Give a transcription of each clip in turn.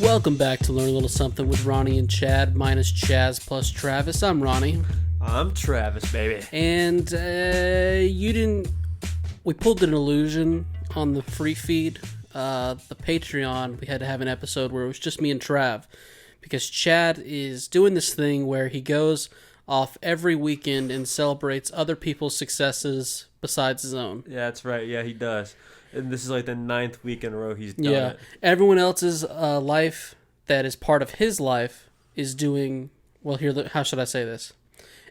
Welcome back to Learn a Little Something with Ronny and Chad, minus Chaz plus Travis. I'm Ronny. I'm Travis, baby. And we pulled an illusion on the free feed, the Patreon. We had to have an episode where it was just me and Trav, because Chad is doing this thing where he goes off every weekend and celebrates other people's successes besides his own. Yeah, that's right. Yeah, he does. And this is like the 9th week in a row he's done it. Everyone else's life that is part of his life is doing, well, here, how should I say this?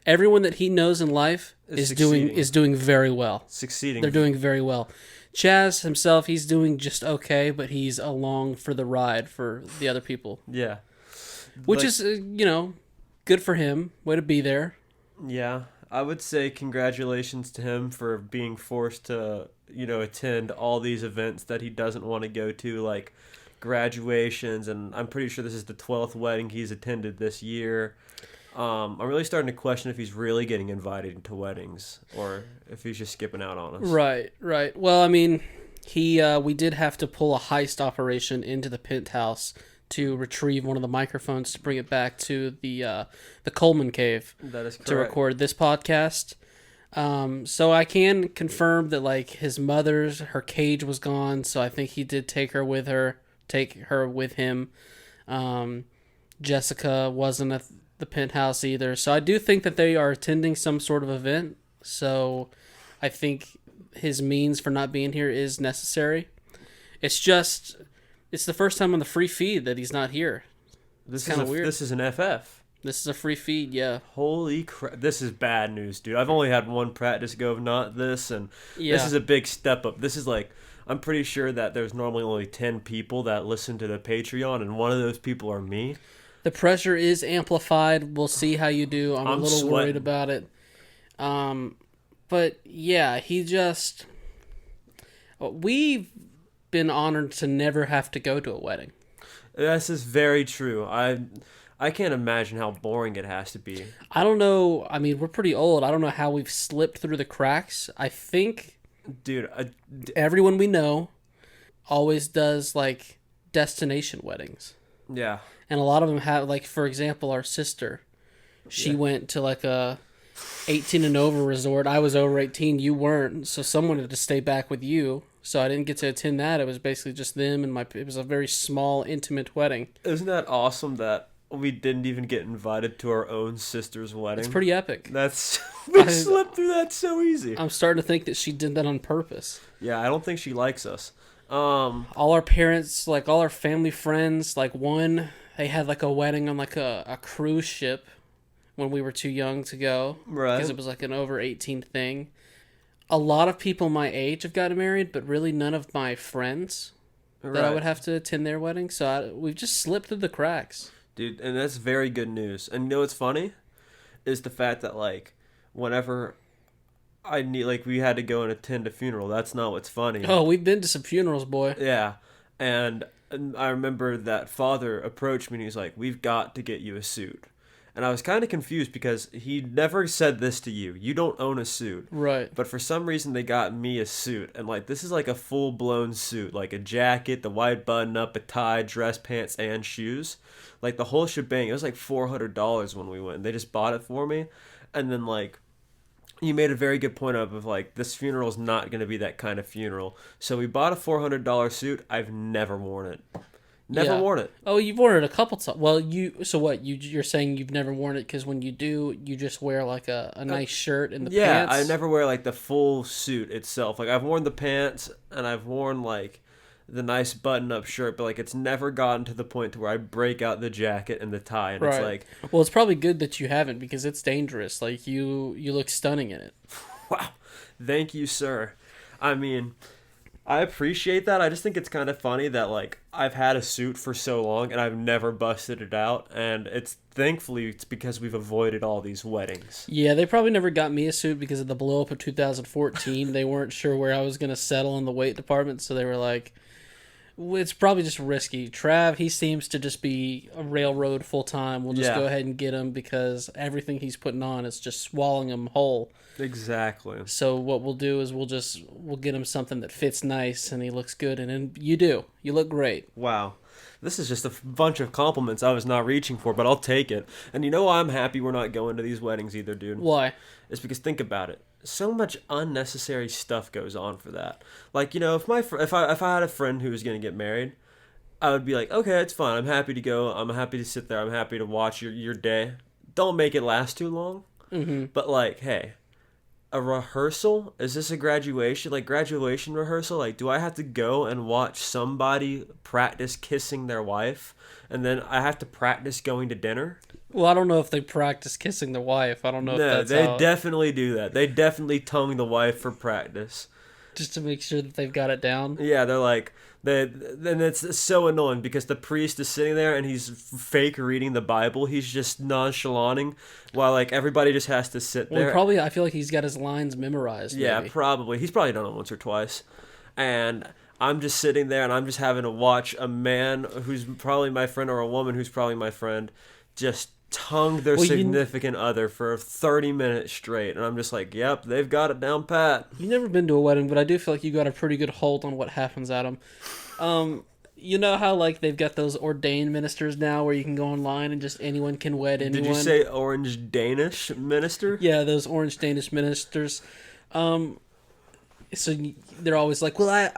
Everyone that he knows in life is doing very well. Succeeding. They're doing very well. Chaz himself, he's doing just okay, but he's along for the ride for the other people. Yeah. Which is, good for him. Way to be there. Yeah. I would say congratulations to him for being forced to, attend all these events that he doesn't want to go to, like graduations, and I'm pretty sure this is the 12th wedding he's attended this year. I'm really starting to question if he's really getting invited to weddings or if he's just skipping out on us. Right. Well, I mean, we did have to pull a heist operation into the penthouse to retrieve one of the microphones to bring it back to the Coleman Cave. That is correct. To record this podcast. So I can confirm that his her cage was gone, so I think he did take her with him. Jessica wasn't at the penthouse either, so I do think that they are attending some sort of event. So I think his means for not being here is necessary. It's the first time on the free feed that he's not here. This is weird. This is an FF. This is a free feed, yeah. Holy crap. This is bad news, dude. I've only had one practice go of not this, and This is a big step up. This is I'm pretty sure that there's normally only 10 people that listen to the Patreon, and one of those people are me. The pressure is amplified. We'll see how you do. I'm a little sweating. Worried about it. But yeah, we've been honored to never have to go to a wedding. This is very true. I can't imagine how boring it has to be. I don't know. I mean, we're pretty old. I don't know how we've slipped through the cracks. I think, dude, everyone we know always does destination weddings. Yeah. And a lot of them have, for example, our sister. She went to a 18 and over resort. I was over 18. You weren't. So someone had to stay back with you. So I didn't get to attend that. It was basically just them and it was a very small, intimate wedding. Isn't that awesome that we didn't even get invited to our own sister's wedding? It's pretty epic. We slipped through that so easy. I'm starting to think that she did that on purpose. Yeah, I don't think she likes us. All our parents, all our family friends, one, they had a wedding on a cruise ship when we were too young to go. Right. Because it was an over 18 thing. A lot of people my age have gotten married, but really none of my friends that I would have to attend their wedding. So we've just slipped through the cracks. Dude, and that's very good news. And you know what's funny? Is the fact that, whenever I need, we had to go and attend a funeral. That's not what's funny. Oh, we've been to some funerals, boy. Yeah. And I remember that father approached me and he's like, we've got to get you a suit. And I was kind of confused because he never said this to you. You don't own a suit. Right. But for some reason, they got me a suit. And, this is a full-blown suit. A jacket, the white button-up, a tie, dress pants, and shoes. The whole shebang. It was $400 when we went. They just bought it for me. And then, you made a very good point of this funeral's not going to be that kind of funeral. So we bought a $400 suit. I've never worn it. Never worn it. Oh, you've worn it a couple times. Well, so what? You're saying you've never worn it because when you do, you just wear a nice shirt and the pants? Yeah, I never wear the full suit itself. I've worn the pants and I've worn the nice button-up shirt, but it's never gotten to the point to where I break out the jacket and the tie, and right. It's well, it's probably good that you haven't because it's dangerous. You look stunning in it. Wow, thank you, sir. I mean, I appreciate that. I just think it's kind of funny that I've had a suit for so long and I've never busted it out, and thankfully it's because we've avoided all these weddings. Yeah, they probably never got me a suit because of the blow up of 2014. They weren't sure where I was going to settle in the weight department, so they were like, it's probably just risky. Trav, he seems to just be a railroad full time. We'll just go ahead and get him because everything he's putting on is just swallowing him whole. Exactly. So what we'll do is we'll get him something that fits nice and he looks good, and you do. You look great. Wow. This is just a bunch of compliments I was not reaching for, but I'll take it. And you know why I'm happy we're not going to these weddings either, dude? Why? It's because think about it. So much unnecessary stuff goes on for that. Like, you know, if I had a friend who was going to get married, I would be like, okay, it's fine. I'm happy to go. I'm happy to sit there. I'm happy to watch your day. Don't make it last too long. Mm-hmm. But like, hey, a rehearsal? Is this a graduation? Like graduation rehearsal? Like, do I have to go and watch somebody practice kissing their wife, and then I have to practice going to dinner? Well, I don't know if they practice kissing their wife. I don't know if that's they definitely do that. They definitely tongue the wife for practice. Just to make sure that they've got it down. Yeah, they're like, then it's so annoying because the priest is sitting there and he's fake reading the Bible. He's just nonchalanting while like everybody just has to sit there. Well, I feel like he's got his lines memorized. Yeah, maybe. probably. He's probably done it once or twice. And I'm just sitting there and I'm just having to watch a man who's probably my friend or a woman who's probably my friend just tongue their significant other for 30 minutes straight, and I'm just like, yep, they've got it down pat. You've never been to a wedding, but I do feel like you got a pretty good hold on what happens at them. You know how like they've got those ordained ministers now where you can go online and just anyone can wed anyone? Did you say orange Danish minister? Yeah, those orange Danish ministers. So they're always like, well,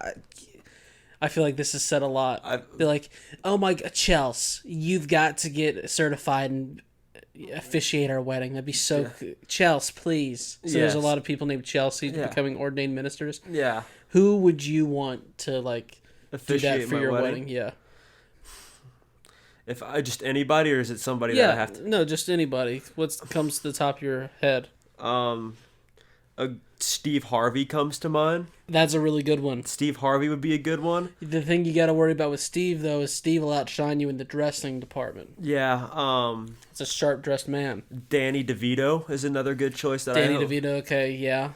I feel like this is said a lot. They're like, oh my God, Chels, you've got to get certified and officiate our wedding. That'd be so cool. Chels, please. So there's a lot of people named Chelsea becoming ordained ministers. Yeah. Who would you want to like officiate do that for your wedding? Yeah. If I just anybody, or is it somebody that I have to? No, just anybody. What comes to the top of your head? Steve Harvey comes to mind. That's a really good one. Steve Harvey would be a good one. The thing you got to worry about with Steve, though, is Steve will outshine you in the dressing department. Yeah. It's a sharp-dressed man. Danny DeVito is another good choice. Danny DeVito, okay, yeah.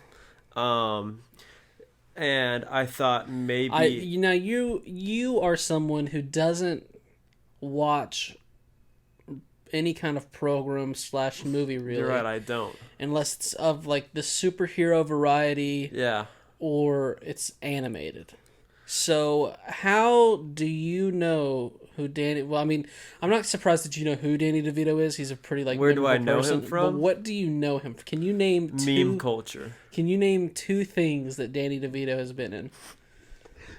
And I thought maybe... You are someone who doesn't watch any kind of program / movie, really. You're right, I don't. Unless it's of like the superhero variety. Yeah. Or it's animated. So how do you know who Danny... Well, I mean, I'm not surprised that you know who Danny DeVito is. He's a pretty like... Where do I know him from? But what do you know him from? Can you name Meme culture. Can you name 2 things that Danny DeVito has been in?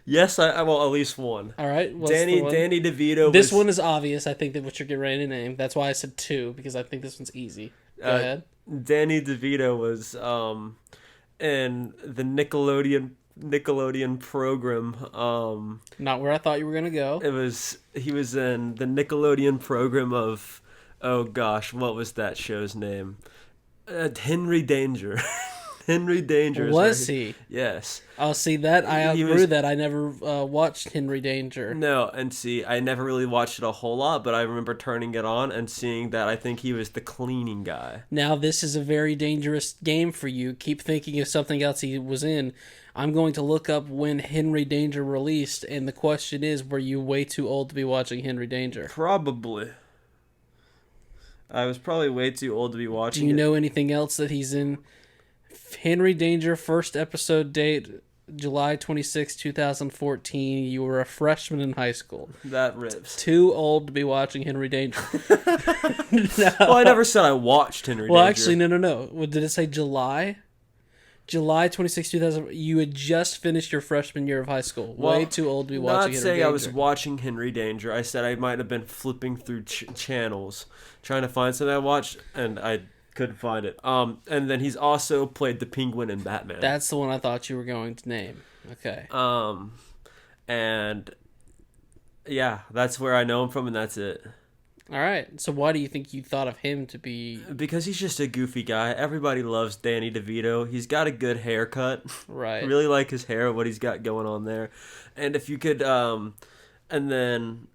Yes, well, at least one. All right. Danny DeVito. This one is obvious. I think that what you're getting ready to name. That's why I said 2, because I think this one's easy. Go ahead. Danny DeVito was in the Nickelodeon program. Not where I thought you were gonna go. He was in the Nickelodeon program of, oh gosh, what was that show's name? Henry Danger. Henry Danger. Was he? Yes. Oh, see that I outgrew that. I never watched Henry Danger. No, and see, I never really watched it a whole lot, but I remember turning it on and seeing that I think he was the cleaning guy. Now this is a very dangerous game for you. Keep thinking of something else he was in. I'm going to look up when Henry Danger released, and the question is, were you way too old to be watching Henry Danger? Probably. I was probably way too old to be watching it. Do you know anything else that he's in? Henry Danger, first episode date, July 26, 2014. You were a freshman in high school. That rips. Too old to be watching Henry Danger. No. Well, I never said I watched Henry Danger. Well, actually, no. Did it say July? July 26, 2000. You had just finished your freshman year of high school. Way too old to be watching Henry Danger. Not saying I was watching Henry Danger. I said I might have been flipping through channels, trying to find something I watched, and I couldn't find it. And then he's also played the Penguin in Batman. That's the one I thought you were going to name. Okay. And yeah, that's where I know him from, and that's it. All right. So why do you think you thought of him to be? Because he's just a goofy guy. Everybody loves Danny DeVito. He's got a good haircut. Right. I really like his hair, what he's got going on there. And if you could, and then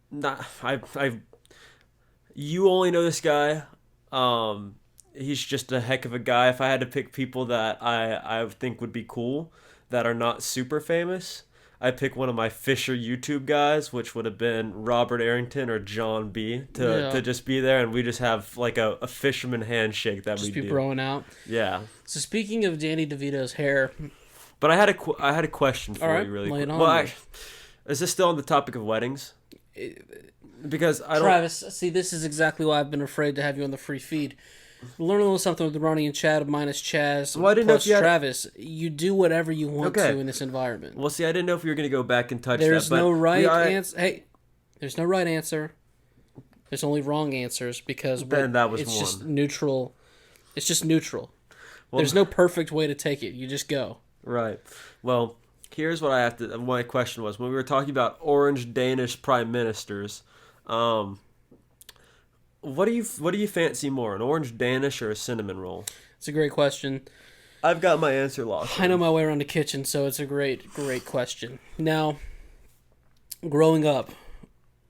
you only know this guy. He's just a heck of a guy. If I had to pick people that I think would be cool that are not super famous, I'd pick one of my Fisher YouTube guys, which would have been Robert Arrington or John B. to just be there, and we just have like a fisherman handshake that we do. Just be throwing out. Yeah. So speaking of Danny DeVito's hair, but I had a question for you, really quick. Well, is this still on the topic of weddings? Because I don't. Travis, see, this is exactly why I've been afraid to have you on the free feed. Learn a little something with Ronny and Chad minus Chaz Well, I didn't know plus if you had... Travis. You do whatever you want Okay. to in this environment. Well, see, I didn't know if you were going to go back and touch There's that. But no right answer. Hey, there's no right answer. There's only wrong answers because Then that was it's one. just neutral. It's just neutral. Well, There's no perfect way to take it. You just go. Right. Well, here's what I have to. My question was when we were talking about orange Danish prime ministers. What do you fancy more, an orange Danish or a cinnamon roll? It's a great question. I've got my answer locked. I know my way around the kitchen, so it's a great question. Now, growing up,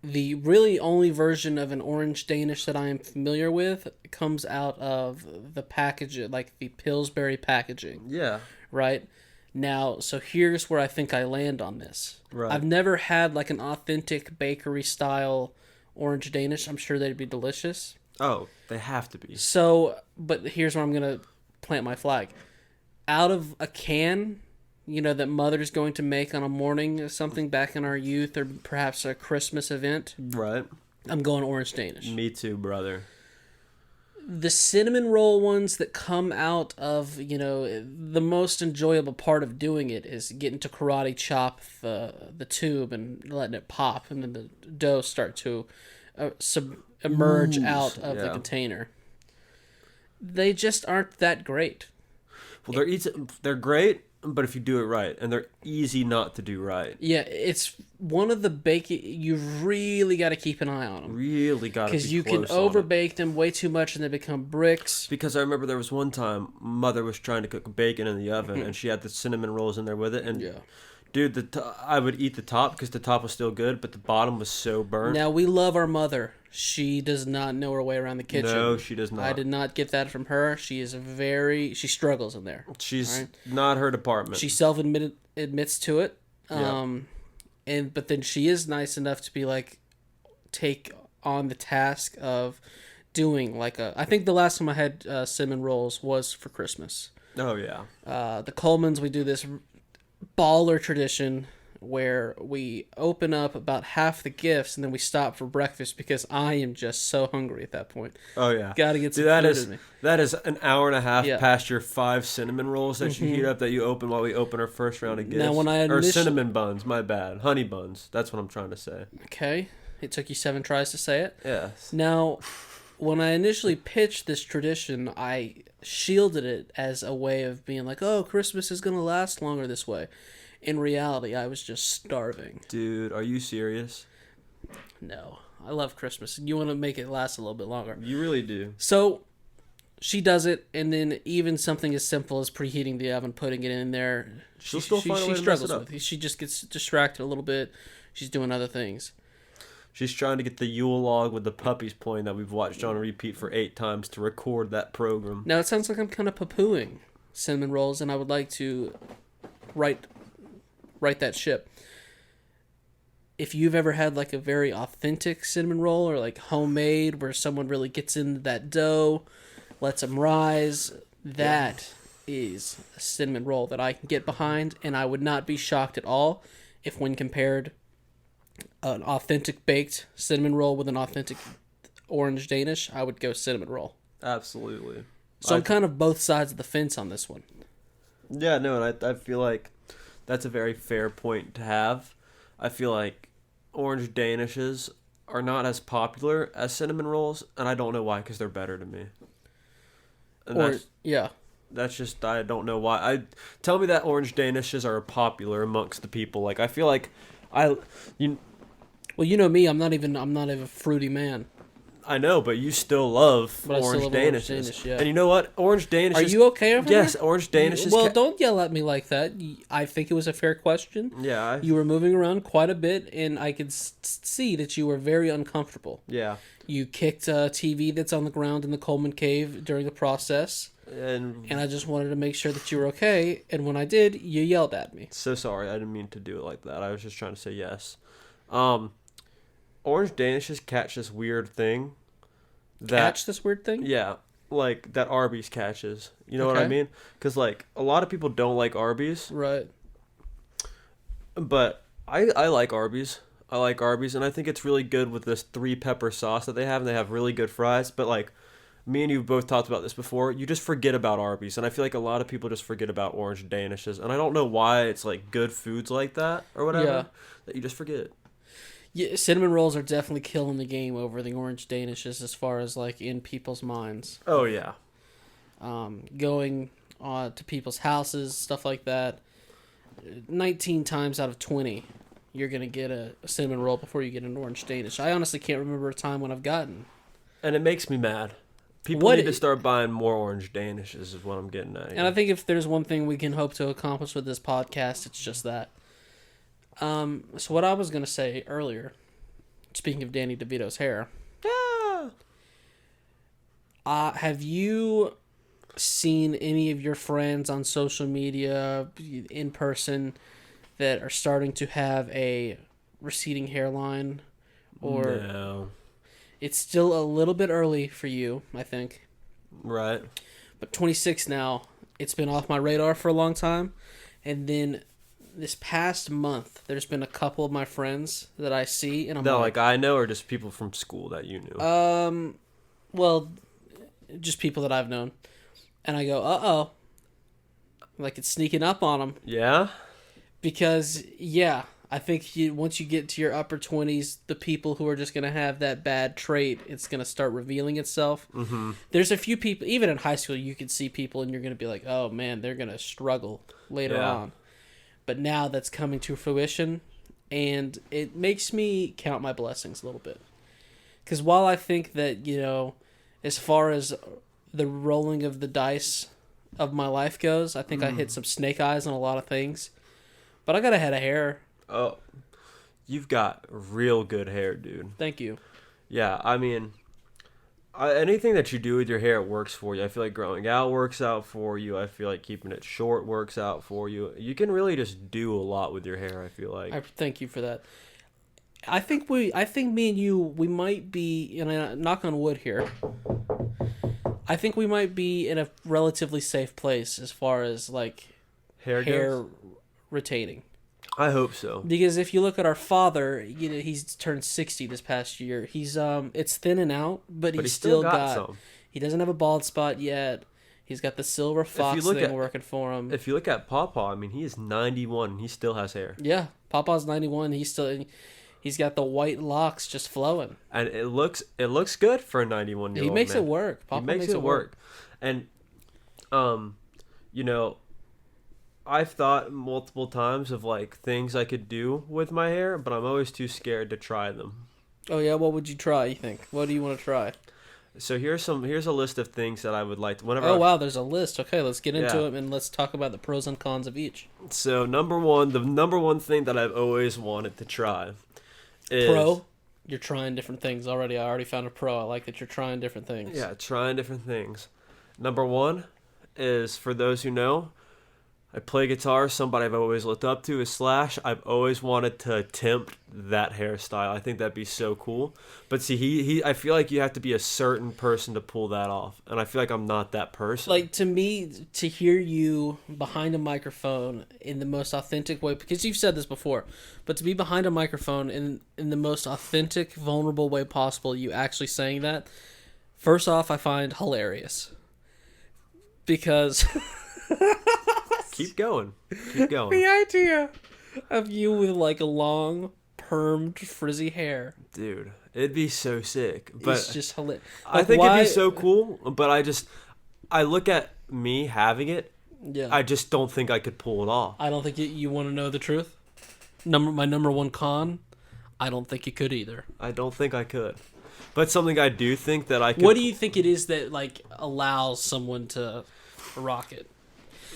the really only version of an orange Danish that I am familiar with comes out of the package, like the Pillsbury packaging. Yeah. Right? Now, so here's where I think I land on this. Right. I've never had like an authentic bakery style orange Danish. I'm sure they'd be delicious. Oh, they have to be. So, but here's where I'm going to plant my flag. Out of a can, that mother's going to make on a morning or something back in our youth or perhaps a Christmas event. Right. I'm going orange Danish. Me too, brother. The cinnamon roll ones that come out of, the most enjoyable part of doing it is getting to karate chop the tube and letting it pop and then the dough start to emerge out of the container. They just aren't that great. Well, they're great, but if you do it right, and they're easy not to do right. Yeah, it's one of the baking. You've really got to keep an eye on them. Really got to be because you close can overbake them way too much and they become bricks. Because I remember there was one time mother was trying to cook bacon in the oven and she had the cinnamon rolls in there with it, and dude, I would eat the top because the top was still good, but the bottom was so burnt. Now we love our mother. She does not know her way around the kitchen. No, she does not. I did not get that from her. She struggles in there. She's not her department. She admits to it. But then she is nice enough to be like, take on the task of doing I think the last time I had cinnamon rolls was for Christmas. Oh yeah. The Colemans, we do this baller tradition where we open up about half the gifts and then we stop for breakfast because I am just so hungry at that point. Oh yeah. Gotta get some food in me. That is an hour and a half past your 5 cinnamon rolls that you heat up that you open while we open our first round of gifts. Now, when or cinnamon buns, my bad. Honey buns. That's what I'm trying to say. Okay. It took you 7 tries to say it. Yes. Now, when I initially pitched this tradition, I shielded it as a way of being like, oh, Christmas is going to last longer this way. In reality, I was just starving. Dude, are you serious? No. I love Christmas. You want to make it last a little bit longer. You really do. So, she does it, and then even something as simple as preheating the oven, putting it in there, she struggles with it. She just gets distracted a little bit. She's doing other things. She's trying to get the Yule log with the puppies playing that we've watched on repeat for 8 times to record that program. Now, it sounds like I'm kind of poo-pooing cinnamon rolls, and I would like to right that ship. If you've ever had like a very authentic cinnamon roll or like homemade where someone really gets into that dough, lets them rise, that is a cinnamon roll that I can get behind, and I would not be shocked at all if when compared an authentic baked cinnamon roll with an authentic orange Danish, I would go cinnamon roll. Absolutely. So I'm kind of both sides of the fence on this one. Yeah, no, and I feel like that's a very fair point to have. I feel like orange Danishes are not as popular as cinnamon rolls, and I don't know why, because they're better to me. And that's just, I don't know why. Tell me that orange Danishes are popular amongst the people. Like, I feel like well, you know me, I'm not even a fruity man. I know, but you still love orange Danishes. Yeah. And you know what? Orange Danishes... Are you okay over Yes, there? orange Danishes... Well, don't yell at me like that. I think it was a fair question. Yeah. You were moving around quite a bit, and I could see that you were very uncomfortable. Yeah. You kicked a TV that's on the ground in the Coleman cave during the process. And I just wanted to make sure that you were okay, and when I did, you yelled at me. So sorry, I didn't mean to do it like that. I was just trying to say yes. Orange Danishes catch this weird thing. Catch this weird thing? Yeah, like that Arby's catches. You know what I mean? Because like a lot of people don't like Arby's. Right. But I like Arby's. I like Arby's, and I think it's really good with this 3-pepper sauce that they have, and they have really good fries. But like, me and you both talked about this before. You just forget about Arby's, and I feel like a lot of people just forget about orange Danishes, and I don't know why it's like good foods like that or whatever that you just forget. Yeah, cinnamon rolls are definitely killing the game over the orange Danishes as far as like in people's minds. Oh yeah. Going to people's houses, stuff like that. 19 times out of 20, you're gonna get a cinnamon roll before you get an orange Danish. I honestly can't remember a time when I've gotten. And it makes me mad. People need to start buying more orange Danishes is what I'm getting at here. And I think if there's one thing we can hope to accomplish with this podcast, it's just that. So what I was going to say earlier, speaking of Danny DeVito's hair. Yeah. Have you seen any of your friends on social media, in person, that are starting to have a receding hairline? Or no. It's still a little bit early for you, I think. Right. But 26 now, it's been off my radar for a long time. And then this past month, there's been a couple of my friends that I see, and I'm like I know, or just people from school that you knew? Well, just people that I've known. And I go, uh-oh. Like it's sneaking up on them. Yeah? Because, yeah, I think once you get to your upper 20s, the people who are just going to have that bad trait, it's going to start revealing itself. Mm-hmm. There's a few people, even in high school, you can see people and you're going to be like, oh man, they're going to struggle later on. But now that's coming to fruition, and it makes me count my blessings a little bit. Because while I think that, as far as the rolling of the dice of my life goes, I think I hit some snake eyes on a lot of things. But I got a head of hair. Oh, you've got real good hair, dude. Thank you. Yeah, I mean, anything that you do with your hair works for you. I feel like growing out works out for you. I feel like keeping it short works out for you. You can really just do a lot with your hair, I feel like. I thank you for that. I think me and you, we might be, and knock on wood here, I think we might be in a relatively safe place as far as like hair retaining. I hope so. Because if you look at our father, he's turned 60 this past year. He's it's thinning out, but he's still got some. He doesn't have a bald spot yet. He's got the silver fox thing working for him. If you look at Papa, I mean, he is 91 and he still has hair. Yeah, Papa's 91. He's got the white locks just flowing. And it looks good for a 91-year-old man. He makes it work. Papa makes it work. And I've thought multiple times of like things I could do with my hair, but I'm always too scared to try them. Oh yeah, what would you try? You think? What do you want to try? So here's a list of things that I would like to, wow, there's a list. Okay, let's get into it and let's talk about the pros and cons of each. So the number one thing that I've always wanted to try is You're trying different things already. I already found a pro. I like that you're trying different things. Yeah, trying different things. Number one is, for those who know, I play guitar. Somebody I've always looked up to is Slash. I've always wanted to attempt that hairstyle. I think that'd be so cool. But see, I feel like you have to be a certain person to pull that off, and I feel like I'm not that person. Like, to me, to hear you behind a microphone in the most authentic way, because you've said this before, but to be behind a microphone in the most authentic, vulnerable way possible, you actually saying that, first off, I find hilarious. Because... Keep going. The idea of you with like a long, permed, frizzy hair. Dude, it'd be so sick. But it's just hilarious. Like, I think it'd be so cool, but I look at me having it, I just don't think I could pull it off. I don't think you want to know the truth? My number one con, I don't think you could either. I don't think I could. But something I do think that I could... What do you think it is that like allows someone to rock it?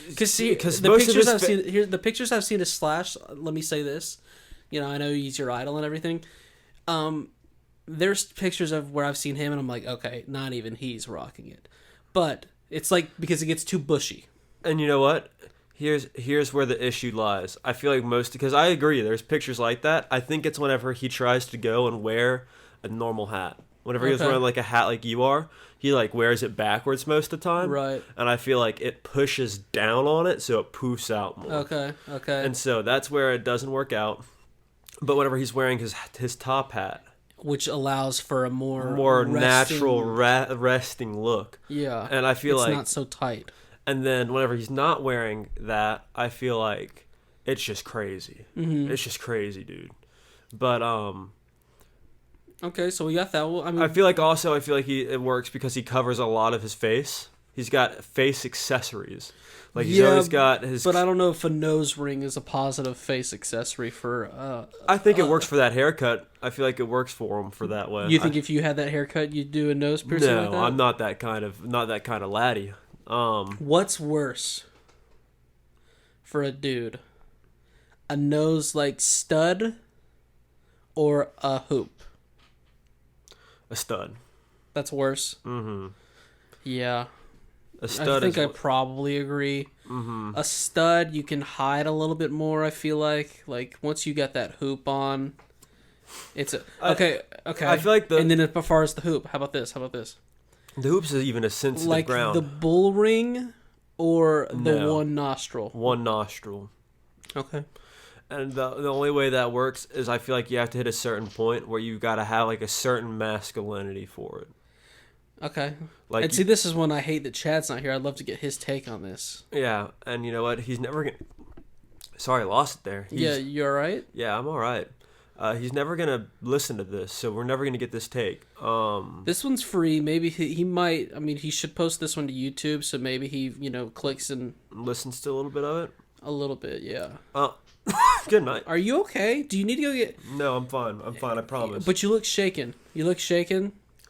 Because the pictures I've seen of Slash. Let me say this, I know he's your idol and everything. There's pictures of where I've seen him, and I'm like, okay, not even he's rocking it. But it's like because it gets too bushy. And you know what? Here's where the issue lies. I feel like because I agree, there's pictures like that. I think it's whenever he tries to go and wear a normal hat. Whenever he was wearing like a hat like you are, he like wears it backwards most of the time. Right. And I feel like it pushes down on it so it poofs out more. Okay. And so that's where it doesn't work out. But whenever he's wearing his top hat, which allows for a more natural resting look. Yeah. And I feel it's not so tight. And then whenever he's not wearing that, I feel like it's just crazy. Mm-hmm. It's just crazy, dude. But okay, so we got that. Well, I mean, I feel like it works because he covers a lot of his face. He's got face accessories. Like he's always got his. But I don't know if a nose ring is a positive face accessory for. I think it works for that haircut. I feel like it works for him for that way. You think if you had that haircut, you'd do a nose piercing? No, like that? I'm not that kind of laddie. What's worse for a dude? A nose like stud or a hoop? A stud. That's worse? Mm-hmm. Yeah. A stud I think I probably agree. Mm-hmm. A stud, you can hide a little bit more, I feel like. Like, once you got that hoop on, it's a... Okay. I feel like And then as far as the hoop, how about this? The hoop's is even a sensitive like ground. Like the bull ring or the one nostril? One nostril. Okay. And the only way that works is I feel like you have to hit a certain point where you got to have like a certain masculinity for it. Okay. Like, and see, this is when I hate that Chad's not here. I'd love to get his take on this. Yeah, and you know what? He's never gonna... Sorry, I lost it there. Yeah, you all right? Yeah, I'm all right. He's never gonna listen to this, so we're never gonna get this take. This one's free. Maybe he might. I mean, he should post this one to YouTube, so maybe he clicks and listens to a little bit of it. A little bit, yeah. Good night. Are you okay? Do you need to go get... No, I'm fine. I promise. But you look shaken.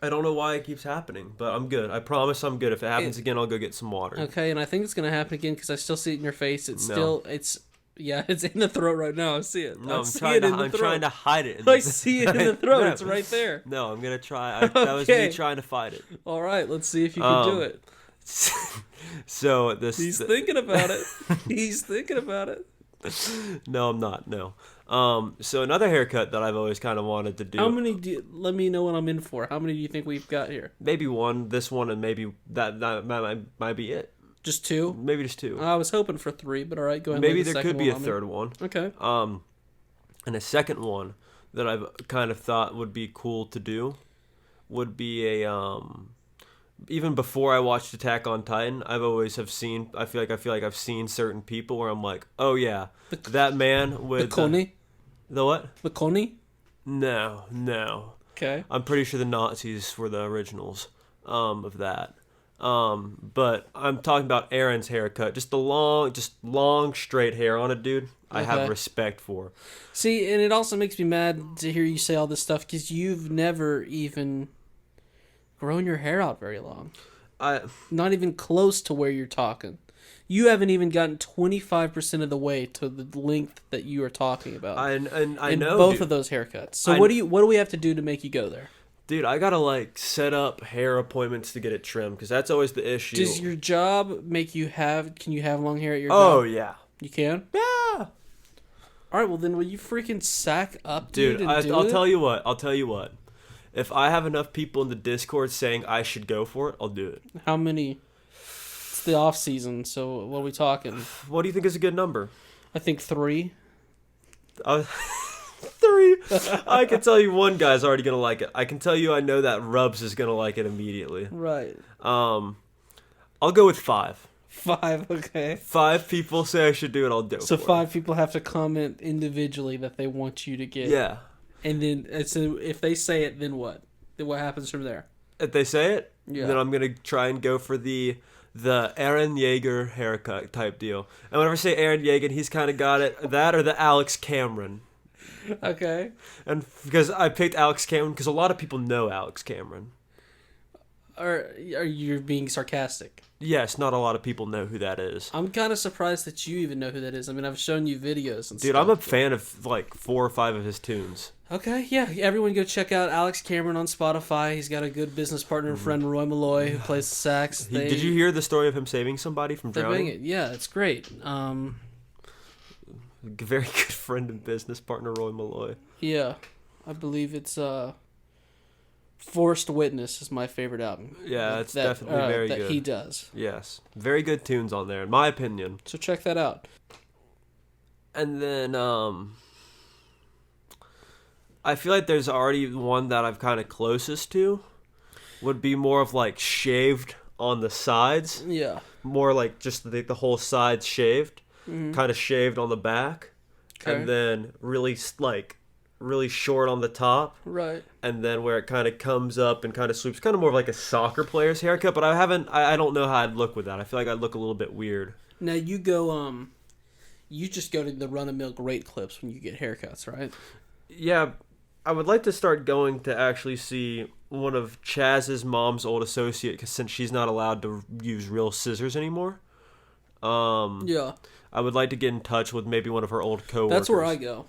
I don't know why it keeps happening, but I'm good. I promise I'm good. If it happens again, I'll go get some water. Okay, and I think it's going to happen again because I still see it in your face. It's it's in the throat right now. I see it. No, I'm trying to hide it. I see it in the throat. It's right there. No, I'm going to try. That was me trying to fight it. All right, let's see if you can do it. So He's thinking about it. He's thinking about it. No, I'm not. No. So another haircut that I've always kind of wanted to do. How many let me know what I'm in for. How many do you think we've got here? Maybe one, this one, and maybe that might be it. Just two? Maybe just two. I was hoping for three, but all right, go ahead. Maybe there could be a third one. Okay. And a second one that I've kind of thought would be cool to do would be a even before I watched Attack on Titan, I feel like I've seen certain people where I'm like, oh yeah, that man with the Koni? The what? The Koni? No. Okay. I'm pretty sure the Nazis were the originals of that. But I'm talking about Aaron's haircut. Just long, straight hair on a dude. I have respect for. See, and it also makes me mad to hear you say all this stuff because you've never even grown your hair out very long. Not even close to where you're talking. You haven't even gotten 25% of the way to the length that you are talking about. I know both of those haircuts. So what do we have to do to make you go there? Dude, I gotta set up hair appointments to get it trimmed because that's always the issue. Does your job make you have? Can you have long hair at your job? Oh yeah, you can. Yeah. All right, well then, will you freaking sack up, dude? I'll tell you what. If I have enough people in the Discord saying I should go for it, I'll do it. How many? It's the off season, so what are we talking? What do you think is a good number? I think 3. 3. I can tell you one guy's already gonna like it. I can tell you I know that Rubs is gonna like it immediately. Right. I'll go with 5. 5, okay. 5 people say I should do it, I'll do it. So 5 people have to comment individually that they want you to get. Yeah. And then if they say it, then what? Then what happens from there? If they say it, yeah. Then I'm gonna try and go for the Aaron Yeager haircut type deal. And whenever I say Aaron Yeager, he's kind of got it. That or the Alex Cameron. Okay. And because I picked Alex Cameron because a lot of people know Alex Cameron. Are you being sarcastic? Yes, not a lot of people know who that is. I'm kind of surprised that you even know who that is. I mean, I've shown you videos and stuff. Dude, I'm a fan of 4 or 5 of his tunes. Okay, yeah. Everyone go check out Alex Cameron on Spotify. He's got a good business partner and friend, Roy Malloy, who plays the sax. Did you hear the story of him saving somebody from drowning? Yeah, it's great. Very good friend and business partner, Roy Malloy. Yeah, I believe it's Forced Witness is my favorite album. Yeah, it's definitely very good. That he does. Yes, very good tunes on there, in my opinion. So check that out. And then, I feel like there's already one that I've kind of closest to. Would be more of like shaved on the sides. Yeah. More like just the whole sides shaved. Mm-hmm. Kind of shaved on the back. Okay. And then really short on the top. Right. And then where it kind of comes up and kind of swoops. Kind of more of like a soccer player's haircut. But I don't know how I'd look with that. I feel like I'd look a little bit weird. Now you go, you just go to the run-of-mill Great Clips when you get haircuts, right? Yeah, I would like to start going to actually see one of Chaz's mom's old associate, because since she's not allowed to use real scissors anymore. Yeah. I would like to get in touch with maybe one of her old coworkers. That's where I go.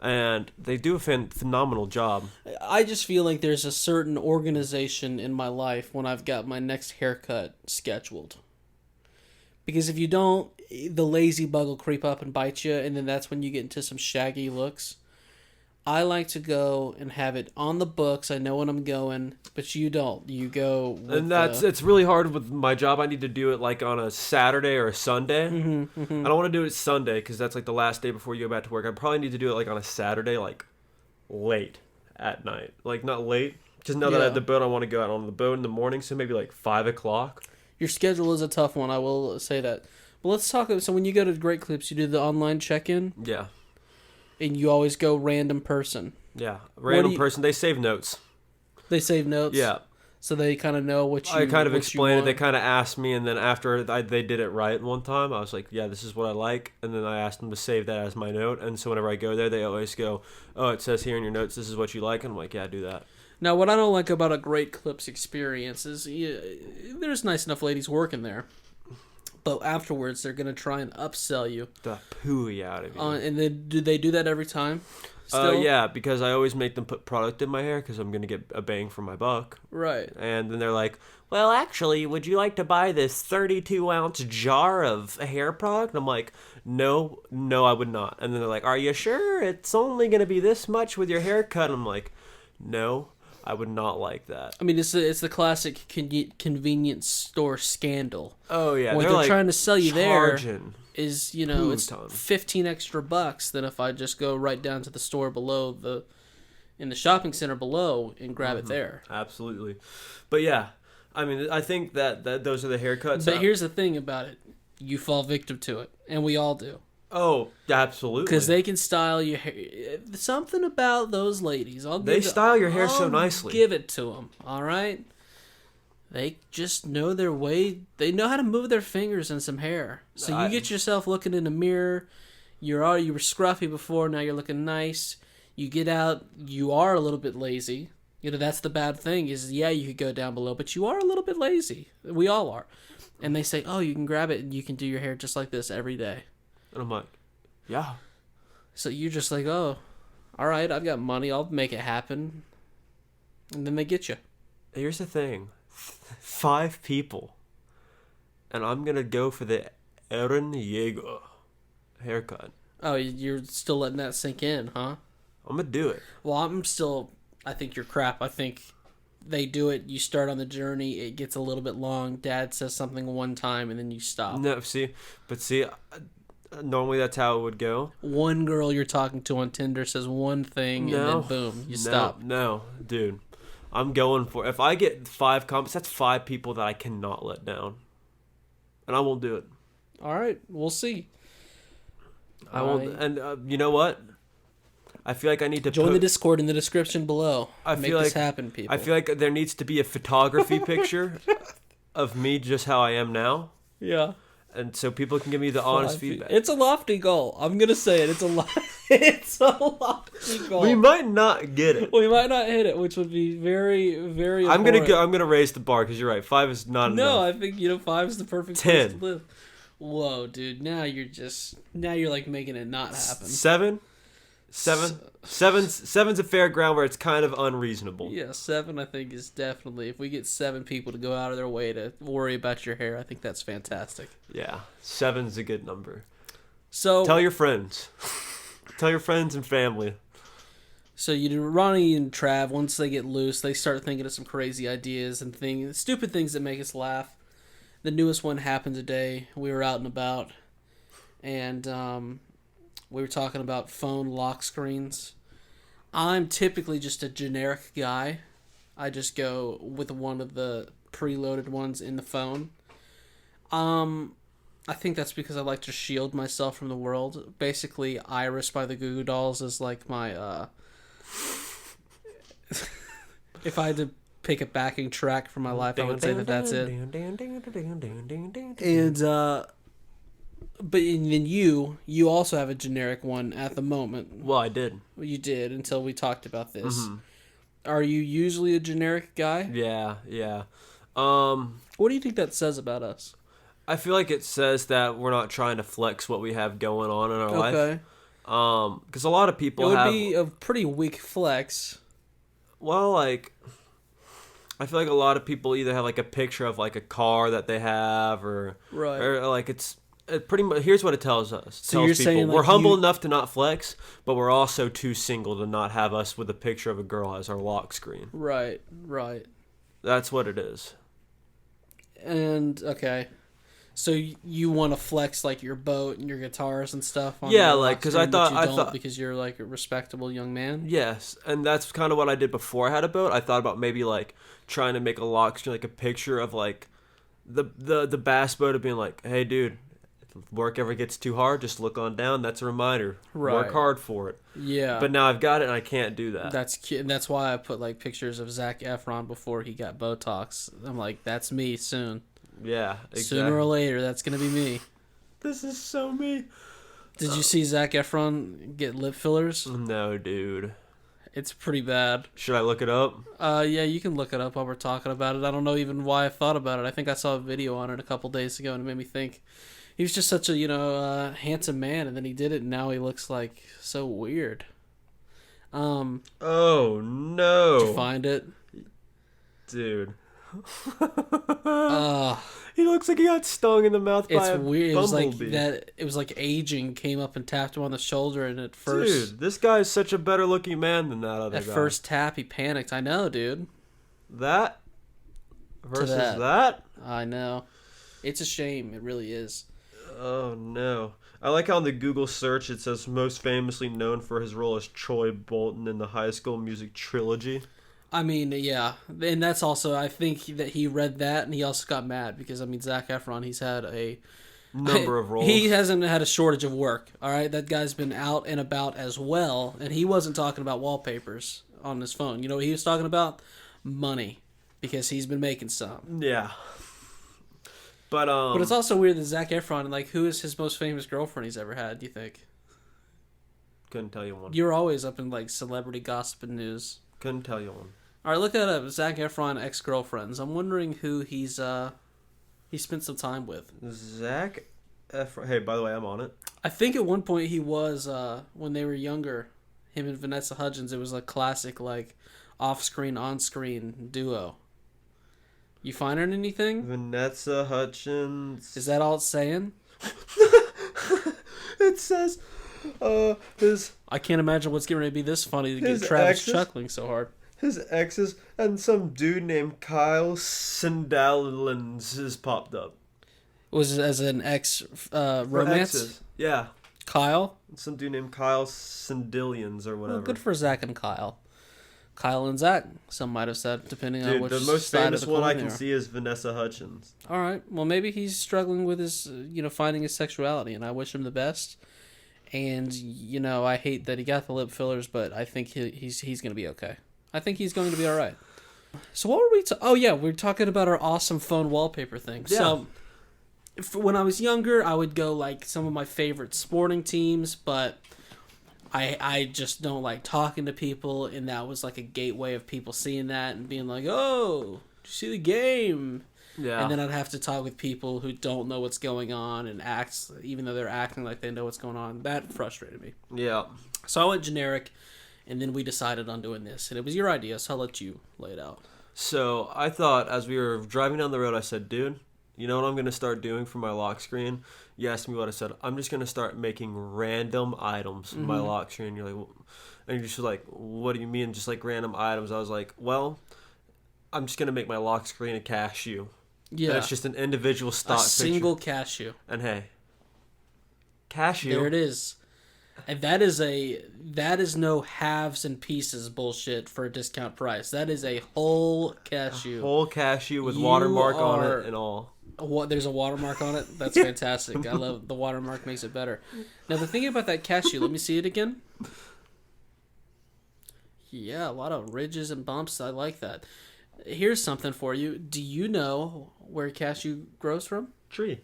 And they do a phenomenal job. I just feel like there's a certain organization in my life when I've got my next haircut scheduled. Because if you don't, the lazy bug will creep up and bite you, and then that's when you get into some shaggy looks. I like to go and have it on the books. I know when I'm going, but you don't. You go with it's really hard with my job. I need to do it like on a Saturday or a Sunday. Mm-hmm, mm-hmm. I don't want to do it Sunday because that's like the last day before you go back to work. I probably need to do it like on a Saturday, like late at night. Like not late, because now that I have the boat, I want to go out on the boat in the morning, so maybe like 5 o'clock. Your schedule is a tough one, I will say that. But let's talk. So when you go to Great Clips, you do the online check-in? Yeah. And you always go random person? Yeah. Random person. They save notes. They save notes? Yeah. So they kind of know what you I kind of explained it. They kind of asked me, and then after they did it right one time, I was like, yeah, this is what I like. And then I asked them to save that as my note. And so whenever I go there, they always go, oh, it says here in your notes, this is what you like. And I'm like, yeah, do that. Now, what I don't like about a Great Clips experience is there's nice enough ladies working there. But afterwards, they're going to try and upsell you. The pooey out of you. And then, do they do that every time? Yeah, because I always make them put product in my hair because I'm going to get a bang for my buck. Right. And then they're like, well, actually, would you like to buy this 32-ounce jar of hair product? And I'm like, no, I would not. And then they're like, are you sure it's only going to be this much with your haircut? And I'm like, no, I would not like that. I mean, it's the classic convenience store scandal. Oh, yeah. What they're like trying to sell you charging there is, it's $15 extra than if I just go right down to the store below in the shopping center below and grab it there. Absolutely. But yeah, I mean, I think that those are the haircuts. But here's the thing about it. You fall victim to it, and we all do. Oh, absolutely. Because they can style your hair. Something about those ladies. They style your hair so nicely. Give it to them, all right? They just know their way. They know how to move their fingers in some hair. So you get yourself looking in the mirror. You were scruffy before. Now you're looking nice. You get out. You are a little bit lazy. That's the bad thing is, you could go down below, but you are a little bit lazy. We all are. And they say, oh, you can grab it and you can do your hair just like this every day. And I'm like, yeah. So you're just like, oh, all right, I've got money. I'll make it happen. And then they get you. Here's the thing. 5 people. And I'm going to go for the Eren Yeager haircut. Oh, you're still letting that sink in, huh? I'm going to do it. Well, I think you're crap. I think they do it. You start on the journey. It gets a little bit long. Dad says something one time, and then you stop. No, see, normally that's how it would go. One girl you're talking to on Tinder says one thing, and then boom, you stop. No, dude. I'm going for if I get 5 comments, that's 5 people that I cannot let down. And I won't do it. All right, we'll see. I won't. And you know what? I feel like I need to join the Discord in the description below. Make this happen, people. I feel like there needs to be a photography picture of me just how I am now. Yeah. And so people can give me the honest feedback. It's a lofty goal. I'm gonna say it. It's a lofty goal. We might not get it. We might not hit it, which would be very, very. I'm gonna raise the bar because you're right. 5 is not enough. No, I think 5 is the perfect 10. place to live. Whoa, dude! Now you're like making it not happen. 7. Seven's a fair ground where it's kind of unreasonable. Yeah, 7 I think is definitely. If we get 7 people to go out of their way to worry about your hair, I think that's fantastic. Yeah, 7's a good number. So tell your friends. Tell your friends and family. So you do Ronny and Trav. Once they get loose, they start thinking of some crazy ideas and stupid things that make us laugh. The newest one happened today. We were out and about, and we were talking about phone lock screens. I'm typically just a generic guy. I just go with one of the preloaded ones in the phone. I think that's because I like to shield myself from the world. Basically, Iris by the Goo Goo Dolls is like my, if I had to pick a backing track for my life, I would say that that's it. And, but then you also have a generic one at the moment. Well, I did. You did, until we talked about this. Mm-hmm. Are you usually a generic guy? Yeah. What do you think that says about us? I feel like it says that we're not trying to flex what we have going on in our life. Okay. Because a lot of people it would be a pretty weak flex. Well, like, I feel like a lot of people either have like a picture of like a car that they have, or like it pretty much. Here's what it tells us. It tells people saying, like, we're humble enough to not flex, but we're also too single to not have us with a picture of a girl as our lock screen. Right. That's what it is. And okay. So you want to flex like your boat and your guitars and stuff? Yeah, like, because I thought because you're like a respectable young man. Yes, and that's kind of what I did before I had a boat. I thought about maybe like trying to make a lock screen, like a picture of like the bass boat, of being like, hey, dude, if work ever gets too hard, just look on down. That's a reminder. Right. Work hard for it. Yeah. But now I've got it and I can't do that. That's cute. And that's why I put like pictures of Zac Efron before he got Botox. I'm like, that's me soon. Yeah, exactly. Sooner or later, that's going to be me. This is so me. Did you see Zac Efron get lip fillers? No, dude. It's pretty bad. Should I look it up? Yeah, you can look it up while we're talking about it. I don't know even why I thought about it. I think I saw a video on it a couple days ago, and it made me think. He was just such a, handsome man, and then he did it, and now he looks like so weird. Oh, no. Did you find it? Dude. He looks like he got stung in the mouth by a weird. bumblebee. It was like aging came up and tapped him on the shoulder, and at first, dude, this guy is such a better looking man than that other guy. At first tap, he panicked. I know, dude. That versus that. I know. It's a shame. It really is. Oh no. I like how in the Google search it says most famously known for his role as Troy Bolton in the High School Music trilogy. I mean, yeah, and that's also, I think that he read that and he also got mad because, I mean, Zac Efron, he's had a number of roles. He hasn't had a shortage of work, all right? That guy's been out and about as well, and he wasn't talking about wallpapers on his phone. You know what he was talking about? Money, because he's been making some. Yeah. But it's also weird that Zac Efron, like, who is his most famous girlfriend he's ever had, do you think? Couldn't tell you one. You're always up in, like, celebrity gossip and news. Couldn't tell you one. All right, look that up. Zac Efron ex-girlfriends. I'm wondering who he spent some time with. Zac Efron. Hey, by the way, I'm on it. I think at one point he was when they were younger. Him and Vanessa Hudgens. It was a classic like off-screen, on-screen duo. You find her in anything? Vanessa Hudgens. Is that all it's saying? It says his. I can't imagine what's getting ready to be this funny to get Travis chuckling so hard. His exes and some dude named Kyle Sandalins has popped up. Was it as an ex romance? Yeah. Kyle? Some dude named Kyle Sandillions or whatever. Well, good for Zach and Kyle. Kyle and Zach, some might have said, depending on which side of the the most famous one I can see is Vanessa Hudgens. All right. Well, maybe he's struggling with his, finding his sexuality, and I wish him the best. And, I hate that he got the lip fillers, but I think he's going to be okay. I think he's going to be all right. So what were we we were talking about our awesome phone wallpaper thing. Yeah. So when I was younger, I would go like some of my favorite sporting teams, but I just don't like talking to people, and that was like a gateway of people seeing that and being like, oh, did you see the game? Yeah. And then I'd have to talk with people who don't know what's going on and act, even though they're acting like they know what's going on. That frustrated me. Yeah. So I went generic. And then we decided on doing this. And it was your idea, so I'll let you lay it out. So I thought as we were driving down the road, I said, dude, you know what I'm going to start doing for my lock screen? You asked me what I said. I'm just going to start making random items in my lock screen. You're like, and you're just like, what do you mean just like random items? I was like, well, I'm just going to make my lock screen a cashew. Yeah. And it's just an individual stock picture. A single cashew. And hey, cashew. There it is. And that is no halves and pieces bullshit for a discount price. That is a whole cashew. Whole cashew with watermark on are- it and all. What? There's a watermark on it? That's fantastic. I love the watermark, makes it better. Now, the thing about that cashew, let me see it again. Yeah, a lot of ridges and bumps. I like that. Here's something for you. Do you know where cashew grows from? Tree.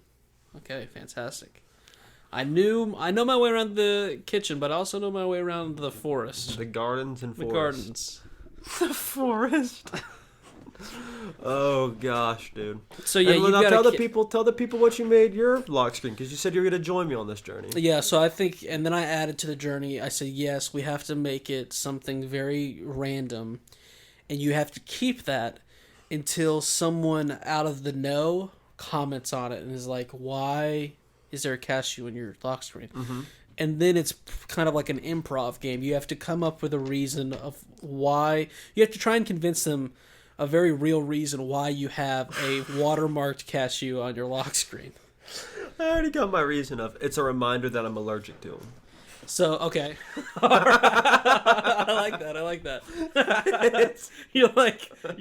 Okay, fantastic. I know my way around the kitchen, but I also know my way around the forest. The gardens and The forests. gardens. The forest. Oh gosh, dude. So yeah, and now tell the people what you made your lock screen, because you said you were gonna join me on this journey. Yeah, so I think, and then I added to the journey. I said, yes, we have to make it something very random, and you have to keep that until someone out of the know comments on it and is like, why is there a cashew in your lock screen? Mm-hmm. And then it's kind of like an improv game. You have to come up with a reason of why. You have to try and convince them a very real reason why you have a watermarked cashew on your lock screen. I already got my reason of it's a reminder that I'm allergic to them. So, okay. I like that. You're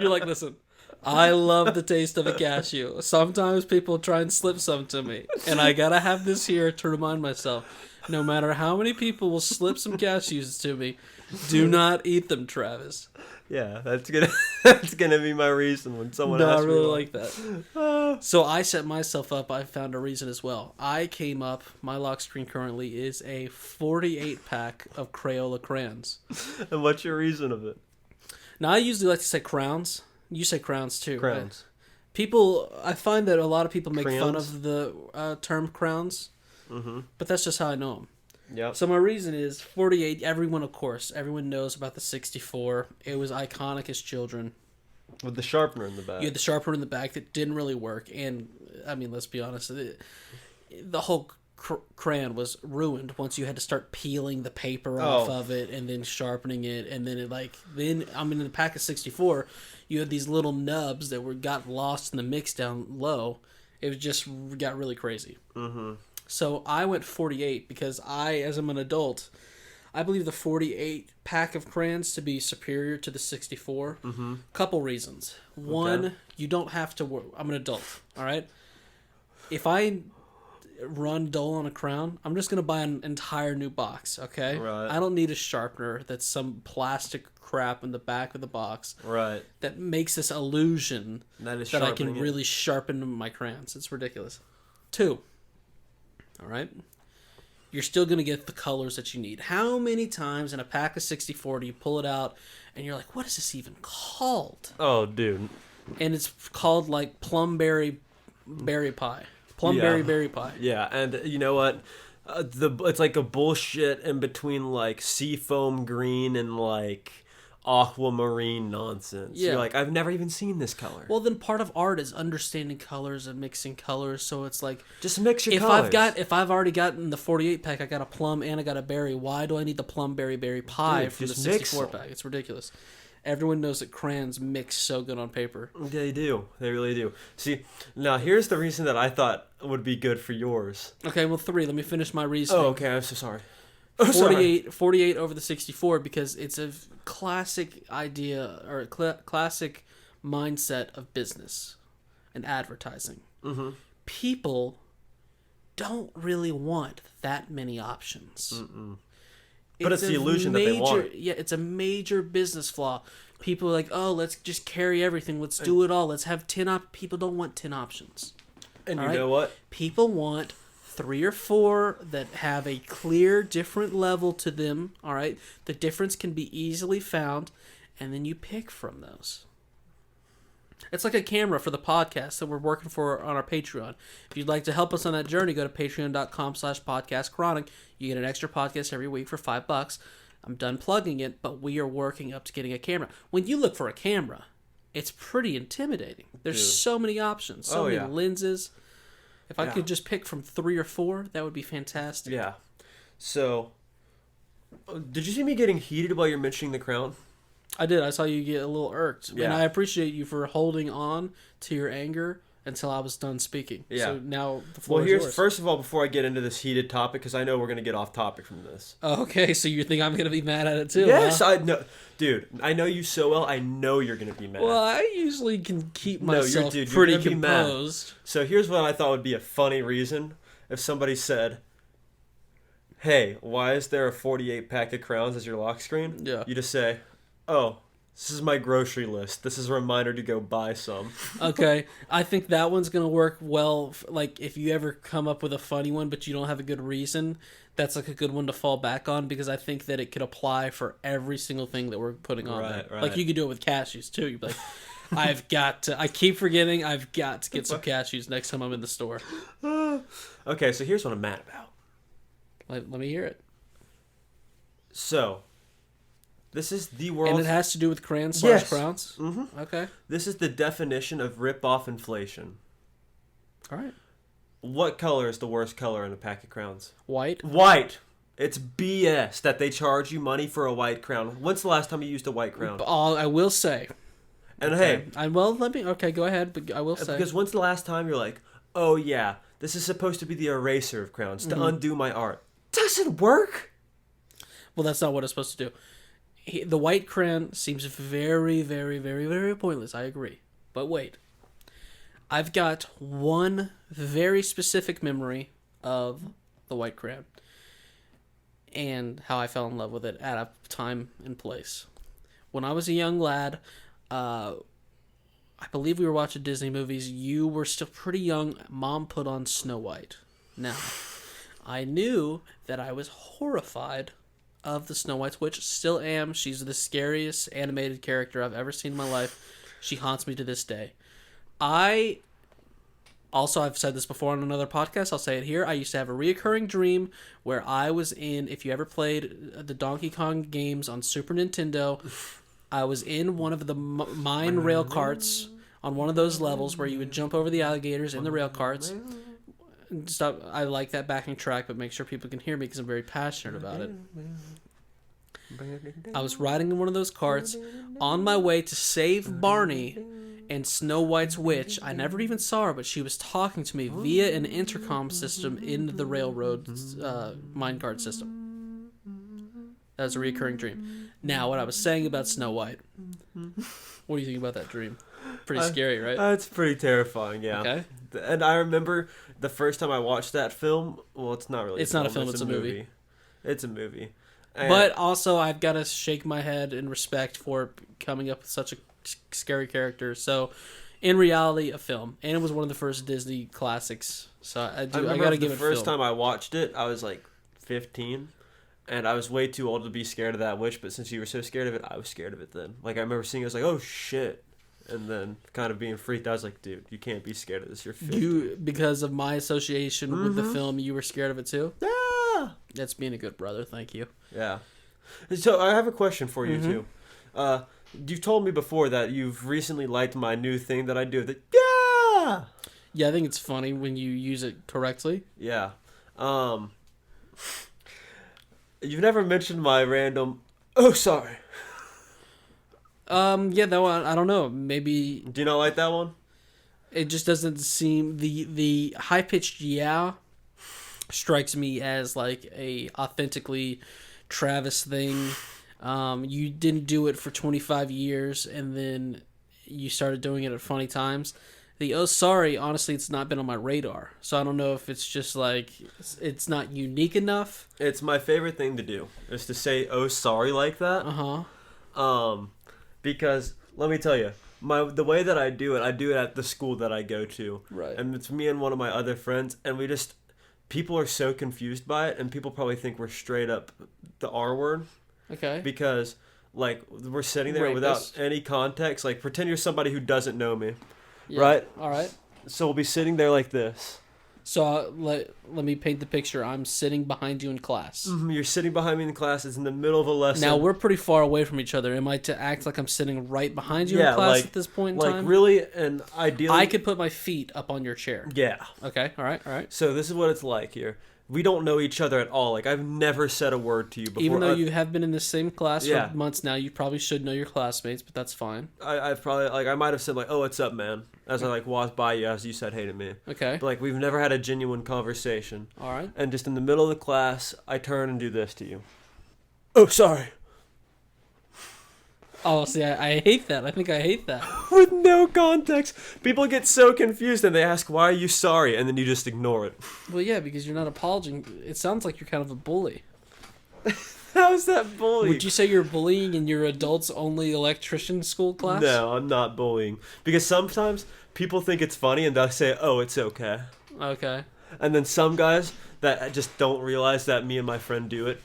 like, listen, I love the taste of a cashew. Sometimes people try and slip some to me, and I gotta have this here to remind myself. No matter how many people will slip some cashews to me, do not eat them, Travis. Yeah, that's gonna be my reason when someone No, asks I me. really like that. So I set myself up. I found a reason as well. I came up. My lock screen currently is a 48 pack of Crayola crayons. And what's your reason of it? Now I usually like to say crowns. You say crowns too. Crowns. Right? People, I find that a lot of people make Crayons? fun of the term crowns, but that's just how I know them. Yep. So my reason is 48. Everyone knows about the 64. It was iconic as children. With the sharpener in the back. You had the sharpener in the back that didn't really work, and I mean, let's be honest, the whole crayon was ruined once you had to start peeling the paper off of it and then sharpening it, and then in the pack of 64, you had these little nubs that got lost in the mix down low. It was just got really crazy. Mm-hmm. So I went 48 because as I'm an adult, I believe the 48 pack of crayons to be superior to the 64. Mm-hmm. Couple reasons. One, you don't have to work. I'm an adult, all right? If I run dull on a crown, I'm just going to buy an entire new box, okay? Right. I don't need a sharpener that's some plastic crap in the back of the box. Right. That makes this illusion that I can really sharpen my crayons. It's ridiculous. 2. All right? You're still going to get the colors that you need. How many times in a pack of 64 do you pull it out and you're like, what is this even called? Oh, dude. And it's called like plumberry berry pie. Plumberry berry pie. Yeah, and you know what? It's like a bullshit in between like seafoam green and like aquamarine nonsense. Yeah. You're like, I've never even seen this color. Well, then part of art is understanding colors and mixing colors. So it's like, just mix your colors. If I've already gotten the 48 pack, I got a plum and I got a berry. Why do I need the plum berry pie from the 64 pack? It's ridiculous. Everyone knows that crayons mix so good on paper. They do. They really do. See, now here's the reason that I thought would be good for yours. Okay, well, 3. Let me finish my reasoning. Oh, okay. I'm so sorry. 48 over the 64 because it's a classic idea or classic mindset of business and advertising. Mm-hmm. People don't really want that many options. But it's the illusion that they want. Yeah, it's a major business flaw. People are like, oh, let's just carry everything. Let's do it all. Let's have 10 People don't want 10 options. And you know what? People want 3 or 4 that have a clear, different level to them. All right, the difference can be easily found, and then you pick from those. It's like a camera for the podcast that we're working for on our Patreon. If you'd like to help us on that journey, go to patreon.com/podcastchronic. You get an extra podcast every week for $5. I'm done plugging it, but we are working up to getting a camera. When you look for a camera, it's pretty intimidating. There's so many options, so many lenses. If I could just pick from 3 or 4, that would be fantastic. Yeah. So, did you see me getting heated while you're mentioning the crown? I did. I saw you get a little irked. Yeah. And I appreciate you for holding on to your anger until I was done speaking. Yeah. So now the floor is yours. First of all, before I get into this heated topic, because I know we're going to get off topic from this. Okay, so you think I'm going to be mad at it too? Yes, huh? I know. Dude, I know you so well. I know you're going to be mad. Well, I usually can keep myself you're pretty gonna be mad. composed. So here's what I thought would be a funny reason. If somebody said, hey, why is there a 48 pack of crowns as your lock screen? Yeah. You just say, oh, this is my grocery list. This is a reminder to go buy some. Okay, I think that one's going to work well. Like, if you ever come up with a funny one, but you don't have a good reason, that's like a good one to fall back on, because I think that it could apply for every single thing that we're putting on there. Right. Like, you could do it with cashews, too. You'd be like, I keep forgetting, I've got to get some cashews next time I'm in the store. Okay, so here's what I'm mad about. Let me hear it. So, this is the world. And it has to do with crayons / Yes. crowns? Mm-hmm. Okay. This is the definition of rip-off inflation. All right. What color is the worst color in a pack of crowns? White. White. It's BS that they charge you money for a white crown. When's the last time you used a white crown? I will say. And Okay. hey, Okay, go ahead, but I will say. because when's the last time you're like, oh yeah, this is supposed to be the eraser of crowns to undo my art. Doesn't work. Well, that's not what it's supposed to do. The white crayon seems very, very, very, very pointless. I agree. But wait. I've got one very specific memory of the white crayon and how I fell in love with it at a time and place. When I was a young lad, I believe we were watching Disney movies. You were still pretty young. Mom put on Snow White. Now, I knew that I was horrified of the Snow White, which still am. She's the scariest animated character I've ever seen in my life. She haunts me to this day. I've said this before on another podcast, I'll say it here. I used to have a reoccurring dream where I was in, if you ever played the Donkey Kong games on Super Nintendo, I was in one of the mine rail carts on one of those levels where you would jump over the alligators in the rail carts. Stop. I like that backing track, but make sure people can hear me because I'm very passionate about it. I was riding in one of those carts on my way to save Barney and Snow White's witch. I never even saw her, but she was talking to me via an intercom system in the railroad minecart system. That was a recurring dream. Now, what I was saying about Snow White. What do you think about that dream? Pretty scary, right? It's pretty terrifying, yeah. Okay. And I remember the first time I watched that film. Well, it's not really. It's not a film. It's a movie. It's a movie. And But also, I've got to shake my head in respect for coming up with such a scary character. So, in reality, a film, and it was one of the first Disney classics. So I got to give it. The first time I watched it, I was like 15, and I was way too old to be scared of that witch. But since you were so scared of it, I was scared of it then. Like I remember seeing, it, I was like, oh shit. And then kind of being freaked out. I was like, dude, you can't be scared of this. You're 15. Because of my association with the film, you were scared of it too? Yeah. That's being a good brother. Thank you. Yeah. So I have a question for you too. You've told me before that you've recently liked my new thing that I do. Yeah, I think it's funny when you use it correctly. Yeah. You've never mentioned my random, oh, sorry. Yeah, that one, I don't know. Maybe Do you not like that one? it just doesn't seem the high pitched yeah strikes me as like a authentically Travis thing. You didn't do it for 25 years and then you started doing it at funny times. The oh sorry, honestly, it's not been on my radar. So I don't know if it's just like it's not unique enough. It's my favorite thing to do is to say oh sorry like that. Because let me tell you, the way that I do it at the school that I go to. Right. And it's me and one of my other friends, and people are so confused by it, and people probably think we're straight up the R word. Okay. Because, like, we're sitting there without any context. Like, pretend you're somebody who doesn't know me. Yeah. Right? All right. So we'll be sitting there like this. So let me paint the picture. I'm sitting behind you in class. You're sitting behind me in class. It's in the middle of a lesson. Now, we're pretty far away from each other. Am I to act like I'm sitting right behind you in class at this point in time? Like, really, and ideally... I could put my feet up on your chair. Yeah. Okay, all right. So this is what it's like here. We don't know each other at all. Like, I've never said a word to you before. Even though you have been in the same class for months now, you probably should know your classmates, but that's fine. I've probably, like, I might have said, like, oh, what's up, man? as I like walked by you as you said hey to me. Okay. But like we've never had a genuine conversation. All right. And just in the middle of the class, I turn and do this to you. Oh, sorry. Oh, see, I hate that. I think I hate that. With no context. People get so confused and they ask, why are you sorry? And then you just ignore it. Well, yeah, because you're not apologizing. It sounds like you're kind of a bully. How is that bullying? Would you say you're bullying in your adults-only electrician school class? No, I'm not bullying. Because sometimes people think it's funny and they'll say, oh, it's okay. Okay. And then some guys that just don't realize that me and my friend do it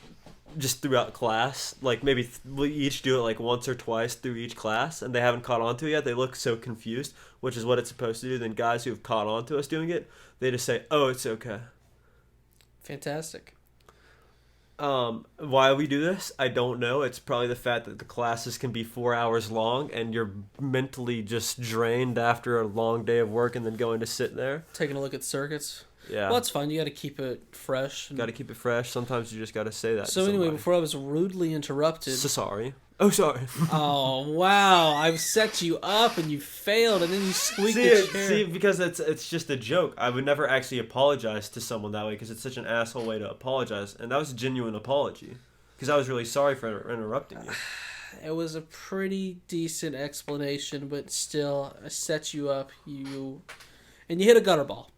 just throughout class. Like maybe we each do it like once or twice through each class and they haven't caught on to it yet. They look so confused, which is what it's supposed to do. Then guys who have caught on to us doing it, they just say, oh, it's okay. Fantastic. Why we do this, I don't know. It's probably the fact that the classes can be 4 hours long and you're mentally just drained after a long day of work and then going to sit there. Taking a look at circuits. Yeah. Well, that's fine. You got to keep it fresh. Got to keep it fresh. Sometimes you just got to say that. So anyway, before I was rudely interrupted. So sorry. Oh, sorry. Oh, wow. I've set you up and you failed and then you squeaked the chair. See, because it's just a joke. I would never actually apologize to someone that way because it's such an asshole way to apologize. And that was a genuine apology because I was really sorry for interrupting you. It was a pretty decent explanation, but still, I set you up. And you hit a gutter ball.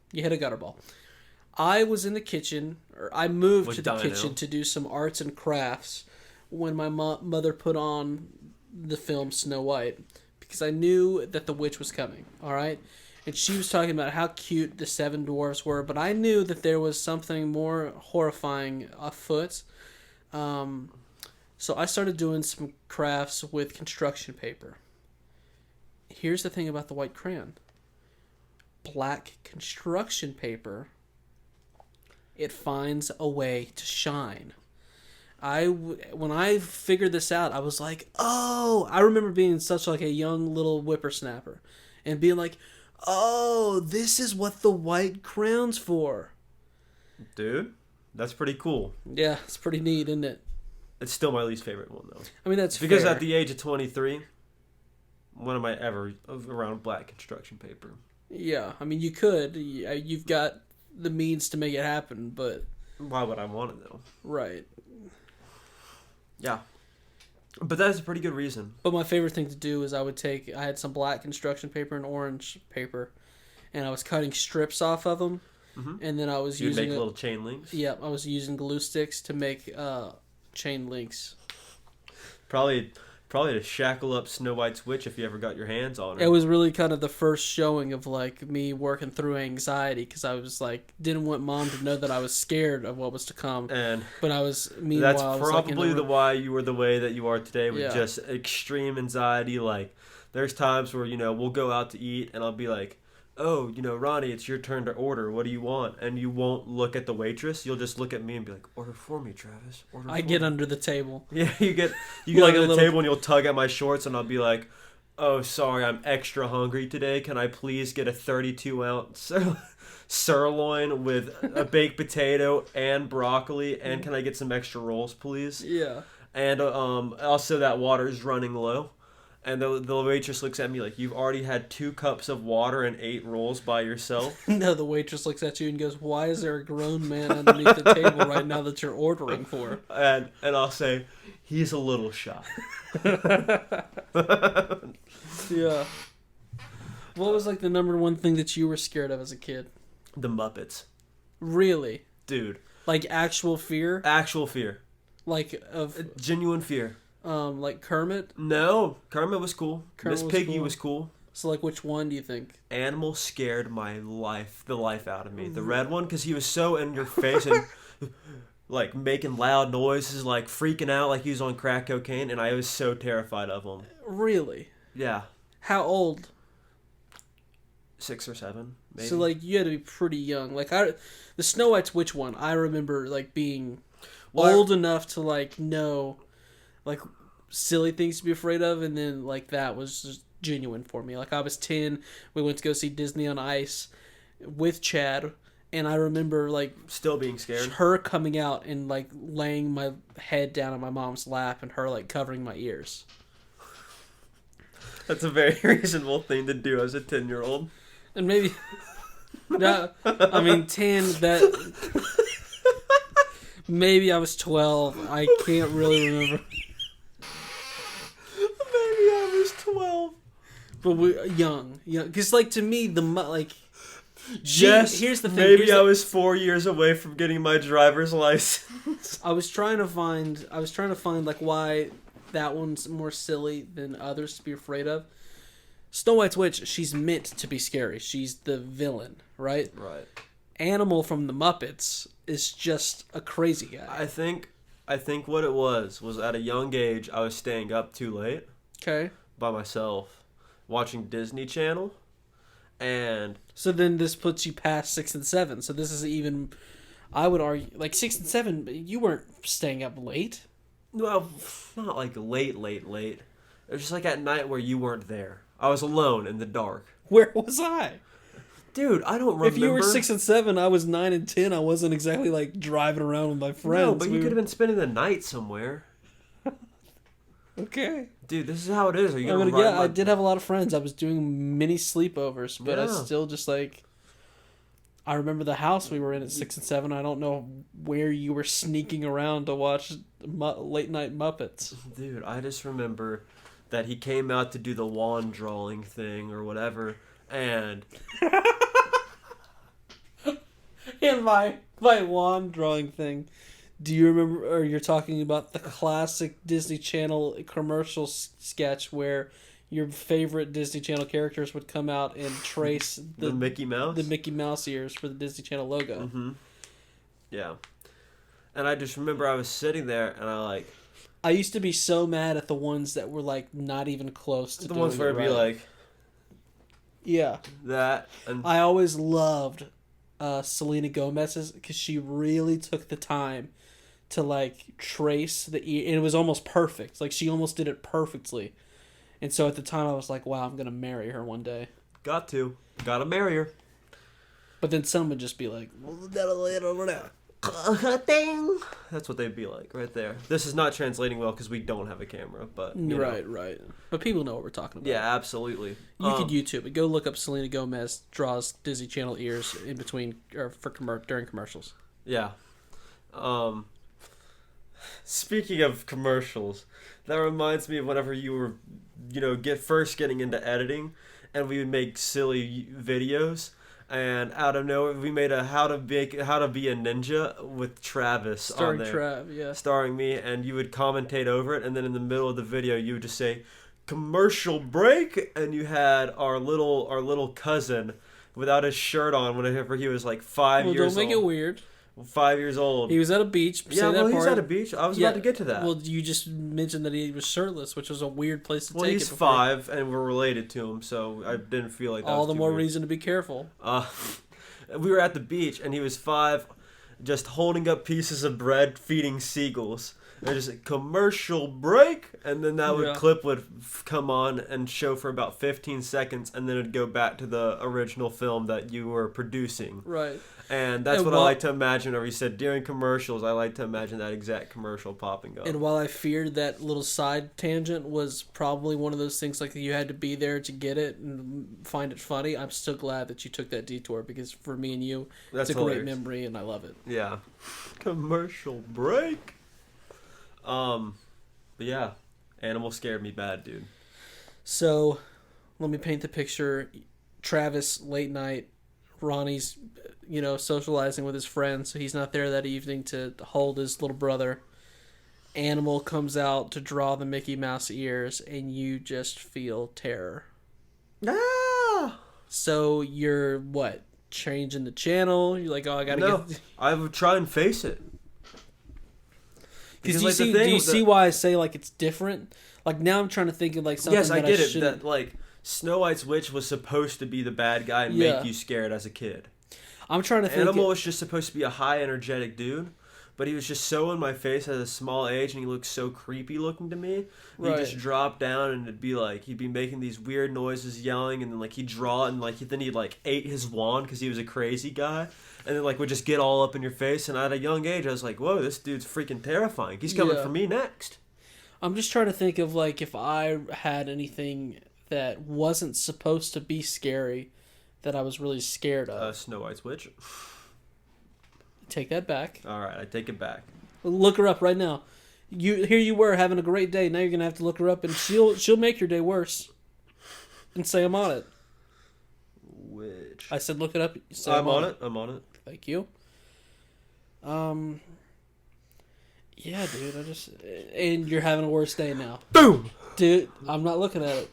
I was in the kitchen, or I moved to the kitchen to do some arts and crafts when my mother put on the film Snow White because I knew that the witch was coming, all right? And she was talking about how cute the 7 dwarfs were, but I knew that there was something more horrifying afoot. So I started doing some crafts with construction paper. Here's the thing about the white crayon. Black construction paper, it finds a way to shine. When I figured this out, I was like, oh, I remember being such like a young little whippersnapper and being like, oh, this is what the white crayon's for. Dude, that's pretty cool. Yeah, it's pretty neat, isn't it? It's still my least favorite one, though. I mean, that's because fair. At the age of 23, when am I ever around black construction paper? Yeah, I mean, you could. You've got the means to make it happen, but... Why would I want it, though? Right. Yeah. But that's a pretty good reason. But my favorite thing to do is I had some black construction paper and orange paper, and I was cutting strips off of them, and then I was using... You'd make little chain links? Yeah, I was using glue sticks to make chain links. Probably to shackle up Snow White's witch if you ever got your hands on her. It was really kind of the first showing of like me working through anxiety because I was like didn't want mom to know that I was scared of what was to come. But I was meanwhile. That's probably why you were the way that you are today with just extreme anxiety. Like there's times where we'll go out to eat and I'll be like, oh, Ronnie, it's your turn to order. What do you want? And you won't look at the waitress. You'll just look at me and be like, order for me, Travis. I get under the table. Yeah, you get like under the table and you'll tug at my shorts and I'll be like, oh, sorry, I'm extra hungry today. Can I please get a 32-ounce sirloin with a baked potato and broccoli? And can I get some extra rolls, please? Yeah. And also that water is running low. And the waitress looks at me like, you've already had 2 cups of water and 8 rolls by yourself? No, the waitress looks at you and goes, why is there a grown man underneath the table right now that you're ordering for? And I'll say, he's a little shy. Yeah. What was like the number one thing that you were scared of as a kid? The Muppets. Really? Dude. Like actual fear? Actual fear. Like of... Genuine fear. Like Kermit? No, Kermit was cool. Miss Piggy was cool. So, like, which one do you think? Animal scared the life out of me. The red one, because he was so in your face and, like, making loud noises, like, freaking out like he was on crack cocaine, and I was so terrified of him. Really? Yeah. How old? 6 or 7, maybe. So, like, you had to be pretty young. Like, the Snow White's witch one, I remember, like, being old enough to, like, know... like silly things to be afraid of, and then like that was just genuine for me. Like I was 10, we went to go see Disney on Ice with Chad, and I remember like still being scared, her coming out and like laying my head down on my mom's lap and her like covering my ears. That's a very reasonable thing to do as a 10-year-old. And maybe, no, I mean 10. That maybe I was 12. I can't really remember. Maybe I was 12. But we're young, because like to me Yes, here's the thing. Maybe I was 4 years away from getting my driver's license. I was trying to find like why that one's more silly than others to be afraid of. Snow White's witch, she's meant to be scary. She's the villain, right? Right. Animal from the Muppets is just a crazy guy. I think what it was at a young age I was staying up too late. Okay. By myself, watching Disney Channel, and so then this puts you past 6 and 7. So this is even, I would argue, like 6 and 7. You weren't staying up late. Well, not like late. It was just like at night where you weren't there. I was alone in the dark. Where was I? Dude, I don't remember. If you were 6 and 7, I was 9 and 10. I wasn't exactly like driving around with my friends. No, but you could have been spending the night somewhere. Okay. Dude, this is how it is. Are you gonna I did have a lot of friends. I was doing mini sleepovers, but I still just like... I remember the house we were in at 6 and 7. I don't know where you were sneaking around to watch late night Muppets. Dude, I just remember that he came out to do the wand drawing thing or whatever, and... In my wand drawing thing. Do you remember, or you're talking about the classic Disney Channel commercial sketch where your favorite Disney Channel characters would come out and trace the Mickey Mouse ears for the Disney Channel logo? Mm-hmm. Yeah. And I just remember I was sitting there and I used to be so mad at the ones that were like not even close to the ones where it'd be like... Yeah. That. And I always loved Selena Gomez's because she really took the time to like trace the ear, and it was almost perfect. Like she almost did it perfectly. And so at the time I was like, wow, I'm gonna marry her one day. Gotta marry her. But then some would just be like, thing. That's what they'd be like right there. This is not translating well because we don't have a camera, but right. But people know what we're talking about. Yeah, absolutely. You could YouTube it. Go look up Selena Gomez draws Disney Channel ears in between or during commercials. Yeah. Speaking of commercials, that reminds me of whenever you were, first getting into editing, and we would make silly videos. And out of nowhere, we made a how to be a ninja with Travis starring on there, Trav, yeah, starring me, and you would commentate over it. And then in the middle of the video, you would just say, "Commercial break," and you had our little cousin without his shirt on whenever he was like 5 years old. Don't make it weird. 5 years old. He was at a beach. Yeah, well, he's at a beach. I was about to get to that. Well, you just mentioned that he was shirtless, which was a weird place to take it. Well, he's 5, and we're related to him, so I didn't feel like that all was the too more weird. reason to be careful. We were at the beach, and he was 5, just holding up pieces of bread, feeding seagulls. And just a commercial break, and then that clip would come on and show for about 15 seconds, and then it'd go back to the original film that you were producing. Right. And that's what I like to imagine. Whenever you said during commercials, I like to imagine that exact commercial popping up. And while I feared that little side tangent was probably one of those things like you had to be there to get it and find it funny, I'm still glad that you took that detour because for me and you, it's a great memory and I love it. Yeah. Commercial break. But yeah, Animal scared me bad, dude. So, let me paint the picture. Travis, late night. Ronnie's, socializing with his friends, so he's not there that evening to hold his little brother. Animal comes out to draw the Mickey Mouse ears, and you just feel terror. Ah! So you're, changing the channel? You're like, oh, I gotta get... I would try and face it. Because do you see why I say, it's different? Like, now I'm trying to think of, something yes, that I get it. That, Snow White's witch was supposed to be the bad guy and make you scared as a kid. I'm trying to think... Animal was just supposed to be a high, energetic dude, but he was just so in my face at a small age, and he looked so creepy looking to me. Right. He'd just drop down, and it'd be he'd be making these weird noises, yelling, and then, he'd draw, and, then he'd, ate his wand because he was a crazy guy. And then, would just get all up in your face. And at a young age, I was like, whoa, this dude's freaking terrifying. He's coming for me next. I'm just trying to think of, if I had anything that wasn't supposed to be scary that I was really scared of? Snow White's witch. Take that back. All right, I take it back. Look her up right now. Here you were having a great day. Now you're gonna have to look her up, and she'll make your day worse. And say I'm on it. Witch. I said look it up. Say I'm on it. I'm on it. Thank you. Yeah, dude. And you're having a worse day now. Boom. Dude, I'm not looking at it.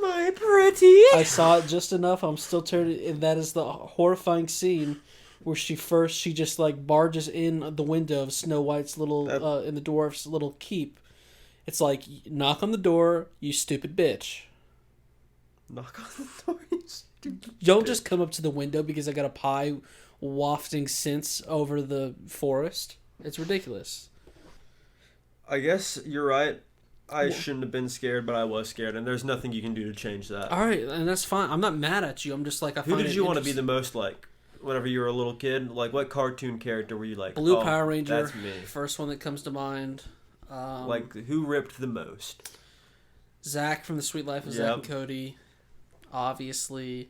My pretty. I saw it just enough. I'm still turning, and that is the horrifying scene where she just like barges in the window of Snow White's little in the dwarf's little keep. It's like, knock on the door, you stupid bitch. Knock on the door, you stupid Don't bitch. just come up to the window because I got a pie wafting scents over the forest. It's ridiculous. I guess you're right. I shouldn't have been scared, but I was scared, and there's nothing you can do to change that. All right, and that's fine. I'm not mad at you. I'm just like, Who did you want to be the most like whenever you were a little kid? Like, what cartoon character were you like? Blue Power Ranger. That's me. First one that comes to mind. Like, who ripped the most? Zach from The Sweet Life of Zach and Cody. Obviously.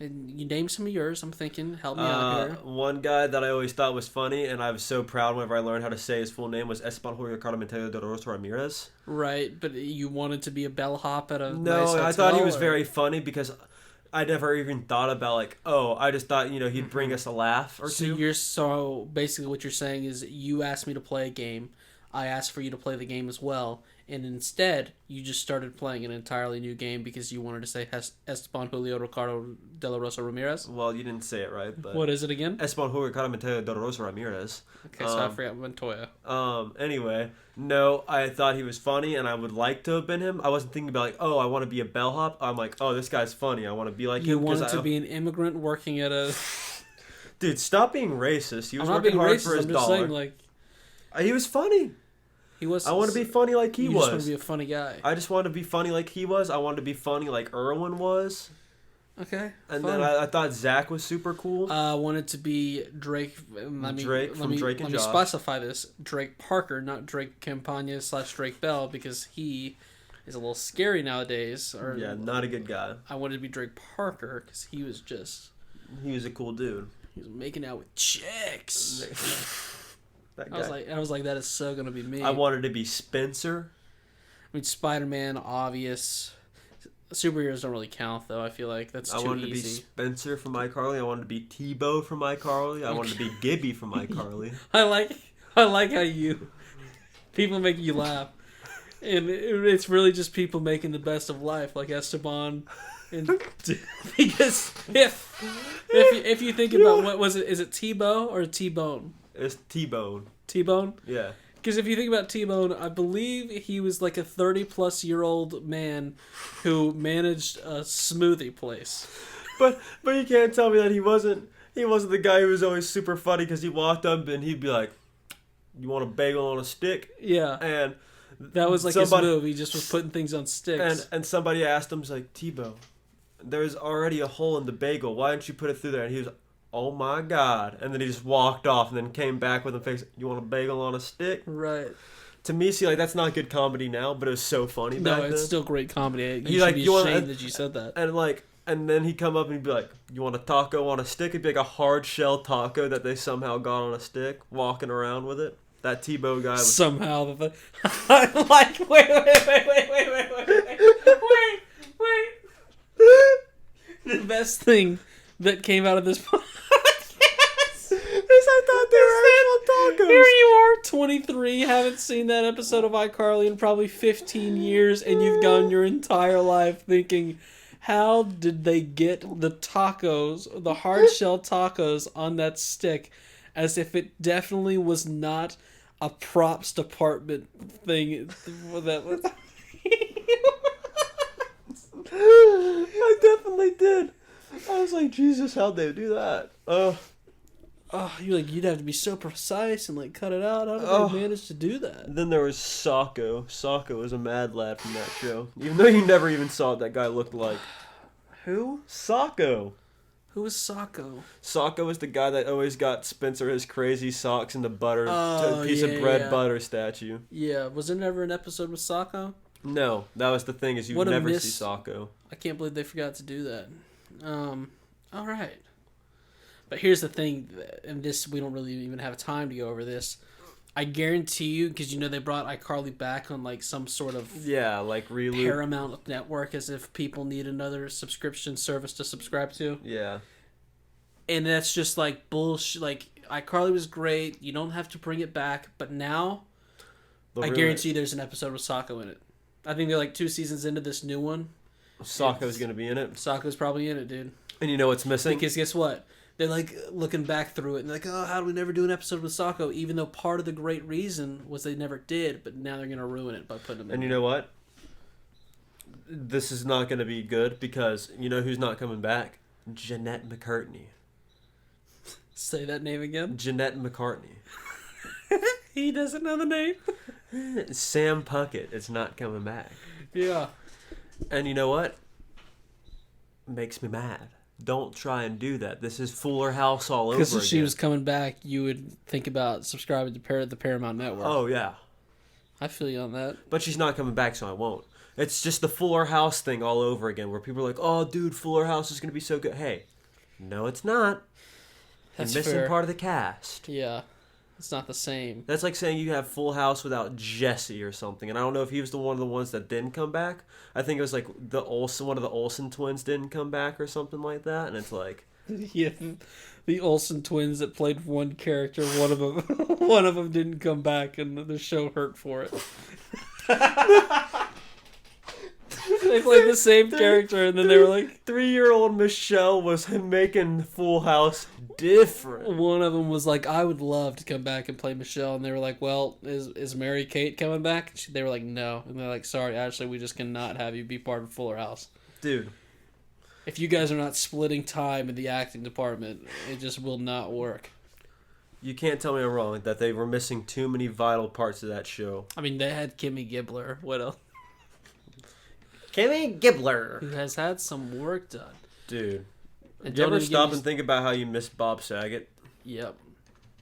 And you name some of yours. I'm thinking. Help me out here. One guy that I always thought was funny, and I was so proud whenever I learned how to say his full name, was Esteban Julio Ricardo Monteiro de Rosa Ramirez. Right, but you wanted to be a bellhop at a No, nice hotel, I thought he was very funny because I never even thought about like, I just thought, he'd bring us a laugh or two. So basically what you're saying is you asked me to play a game. I asked for you to play the game as well. And instead, you just started playing an entirely new game because you wanted to say Esteban Julio Ricardo de la Rosa Ramirez. Well, you didn't say it right, but... What is it again? Esteban Julio Ricardo Monteiro de la Rosa Ramirez. Okay, so I forgot Montoya. Anyway, no, I thought he was funny, and I would like to have been him. I wasn't thinking about, like, I want to be a bellhop. I'm like, this guy's funny. I want to be like him. You wanted to be an immigrant working at a... Dude, stop being racist. He was I'm not working being hard racist. for his I'm just dollar. saying, like... He was funny. He was. I want to be funny like he was. You just want to be a funny guy. I just wanted to be funny like he was. I wanted to be funny like Irwin was. Okay. And then I thought Zach was super cool. I wanted to be Drake. Drake and Josh. Let me specify this: Drake Parker, not Drake Campagna / Drake Bell, because he is a little scary nowadays. Not a good guy. I wanted to be Drake Parker because he was a cool dude. He was making out with chicks. That guy. I was like, that is so gonna be me. I wanted to be Spencer. I mean, Spider-Man, obvious. Superheroes don't really count, though. I feel like that's too easy. I wanted to be Spencer from iCarly. I wanted to be Tebow from iCarly. I wanted to be Gibby from iCarly. I like how people make you laugh, and it's really just people making the best of life, like Esteban. And because if you think about what was it, is it Tebow or T-Bone? It's T-Bone. T-Bone? Yeah. Because if you think about T-Bone, I believe he was like a 30-plus-year-old man who managed a smoothie place. But you can't tell me that he wasn't the guy who was always super funny because he walked up and he'd be like, "You want a bagel on a stick?" Yeah. And that was like his move. He just was putting things on sticks. And somebody asked him, he's like, "Tebow, there's already a hole in the bagel. Why didn't you put it through there?" And he was, "Oh my God." And then he just walked off and then came back with a face. "You want a bagel on a stick?" Right. To me, that's not good comedy now, but it was so funny back then. No, it's still great comedy. You should be ashamed that you said that. And then he'd come up and he'd be like, "You want a taco on a stick?" It'd be like a hard shell taco that they somehow got on a stick, walking around with it. That Tebow guy was... Somehow. I'm like, wait. The best thing that came out of this podcast is I thought they were actual tacos. Here you are, 23, haven't seen that episode of iCarly in probably 15 years, and you've gone your entire life thinking, how did they get the tacos, the hard shell tacos, on that stick, as if it definitely was not a props department thing that was... I definitely did. I was like, Jesus, how'd they do that? You'd have to be so precise and like cut it out. How did they manage to do that? Then there was Socko. Socko was a mad lad from that show. Even though you never even saw what that guy looked like. Who? Socko. Who was Socko? Socko was the guy that always got Spencer his crazy socks and the butter piece of yeah, bread yeah. butter statue. Yeah, was there never an episode with Socko? No, that was the thing, is you would never see Socko. I can't believe they forgot to do that. All right. But here's the thing, and this, we don't really even have time to go over this. I guarantee you, because they brought iCarly back on like some sort of like reloop. Paramount network, as if people need another subscription service to subscribe to. Yeah. And that's just like bullshit. Like, iCarly was great. You don't have to bring it back. But now, I guarantee you there's an episode with Socko in it. I think they're like 2 seasons into this new one. Socko's going to be in it. Socko's probably in it, dude. And you know what's missing? Because guess what? They're like looking back through it and they're like, oh, how do we never do an episode with Socko? Even though part of the great reason was they never did, but now they're going to ruin it by putting him in. And you know what? This is not going to be good, because you know who's not coming back? Jeanette McCartney. Say that name again? Jeanette McCartney. He doesn't know the name. Sam Puckett is not coming back. Yeah. And you know what? Makes me mad. Don't try and do that. This is Fuller House all over again. Because if she was coming back, you would think about subscribing to the Paramount Network. Oh, yeah. I feel you on that. But she's not coming back, so I won't. It's just the Fuller House thing all over again, where people are like, oh, dude, Fuller House is going to be so good. Hey, no, it's not. That's You're missing fair. part of the cast. Yeah. It's not the same. That's like saying you have Full House without Jesse or something. And I don't know if he was one of the ones that didn't come back. I think it was like one of the Olsen twins didn't come back or something like that. And it's like, Yeah, the Olsen twins that played one character, one of them didn't come back, and the show hurt for it. They played the same character, and then they were like, 3-year-old Michelle was making Full House different. one of them was like, I would love to come back and play Michelle, and they were like, well, is Mary Kate coming back? They were like, no, and they're like, sorry, Ashley, we just cannot have you be part of Fuller House. Dude. If you guys are not splitting time in the acting department, it just will not work. You can't tell me I'm wrong that they were missing too many vital parts of that show. I mean, they had Kimmy Gibbler. What else? Kimmy Gibbler, Who has had some work done. Dude. And Did you ever don't stop and think about how you missed Bob Saget? Yep.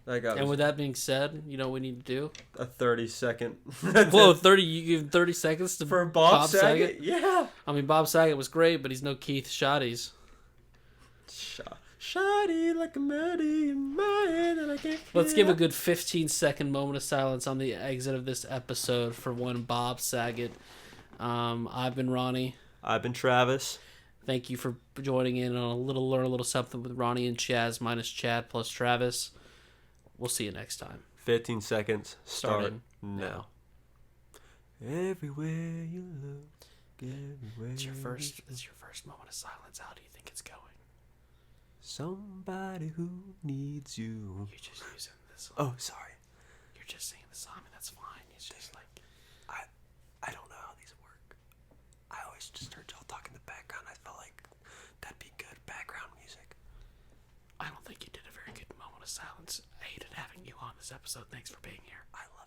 That guy And was with that being said, you know what we need to do? a 30-second. Whoa, 30! You give 30 seconds to For Bob Saget? Yeah. I mean, Bob Saget was great, but he's no Keith Shotties. Shoddy like a melody in my head that I can't Let's give a good 15-second moment of silence on the exit of this episode for one Bob Saget. I've been Ronnie. I've been Travis. Thank you for joining in on learn a little something with Ronnie and Chaz minus Chad plus Travis. We'll see you next time. 15 seconds. Start now. Everywhere you look, everywhere. It's your first moment of silence. How do you think it's going? Somebody who needs you. You're just using this. Oh, sorry. You're just singing the song, and that's fine. It's just like I don't know how these work. I always just heard y'all talk in the background. I felt like that'd be good background music. I don't think you did a very good moment of silence. I hated having you on this episode. Thanks for being here. I love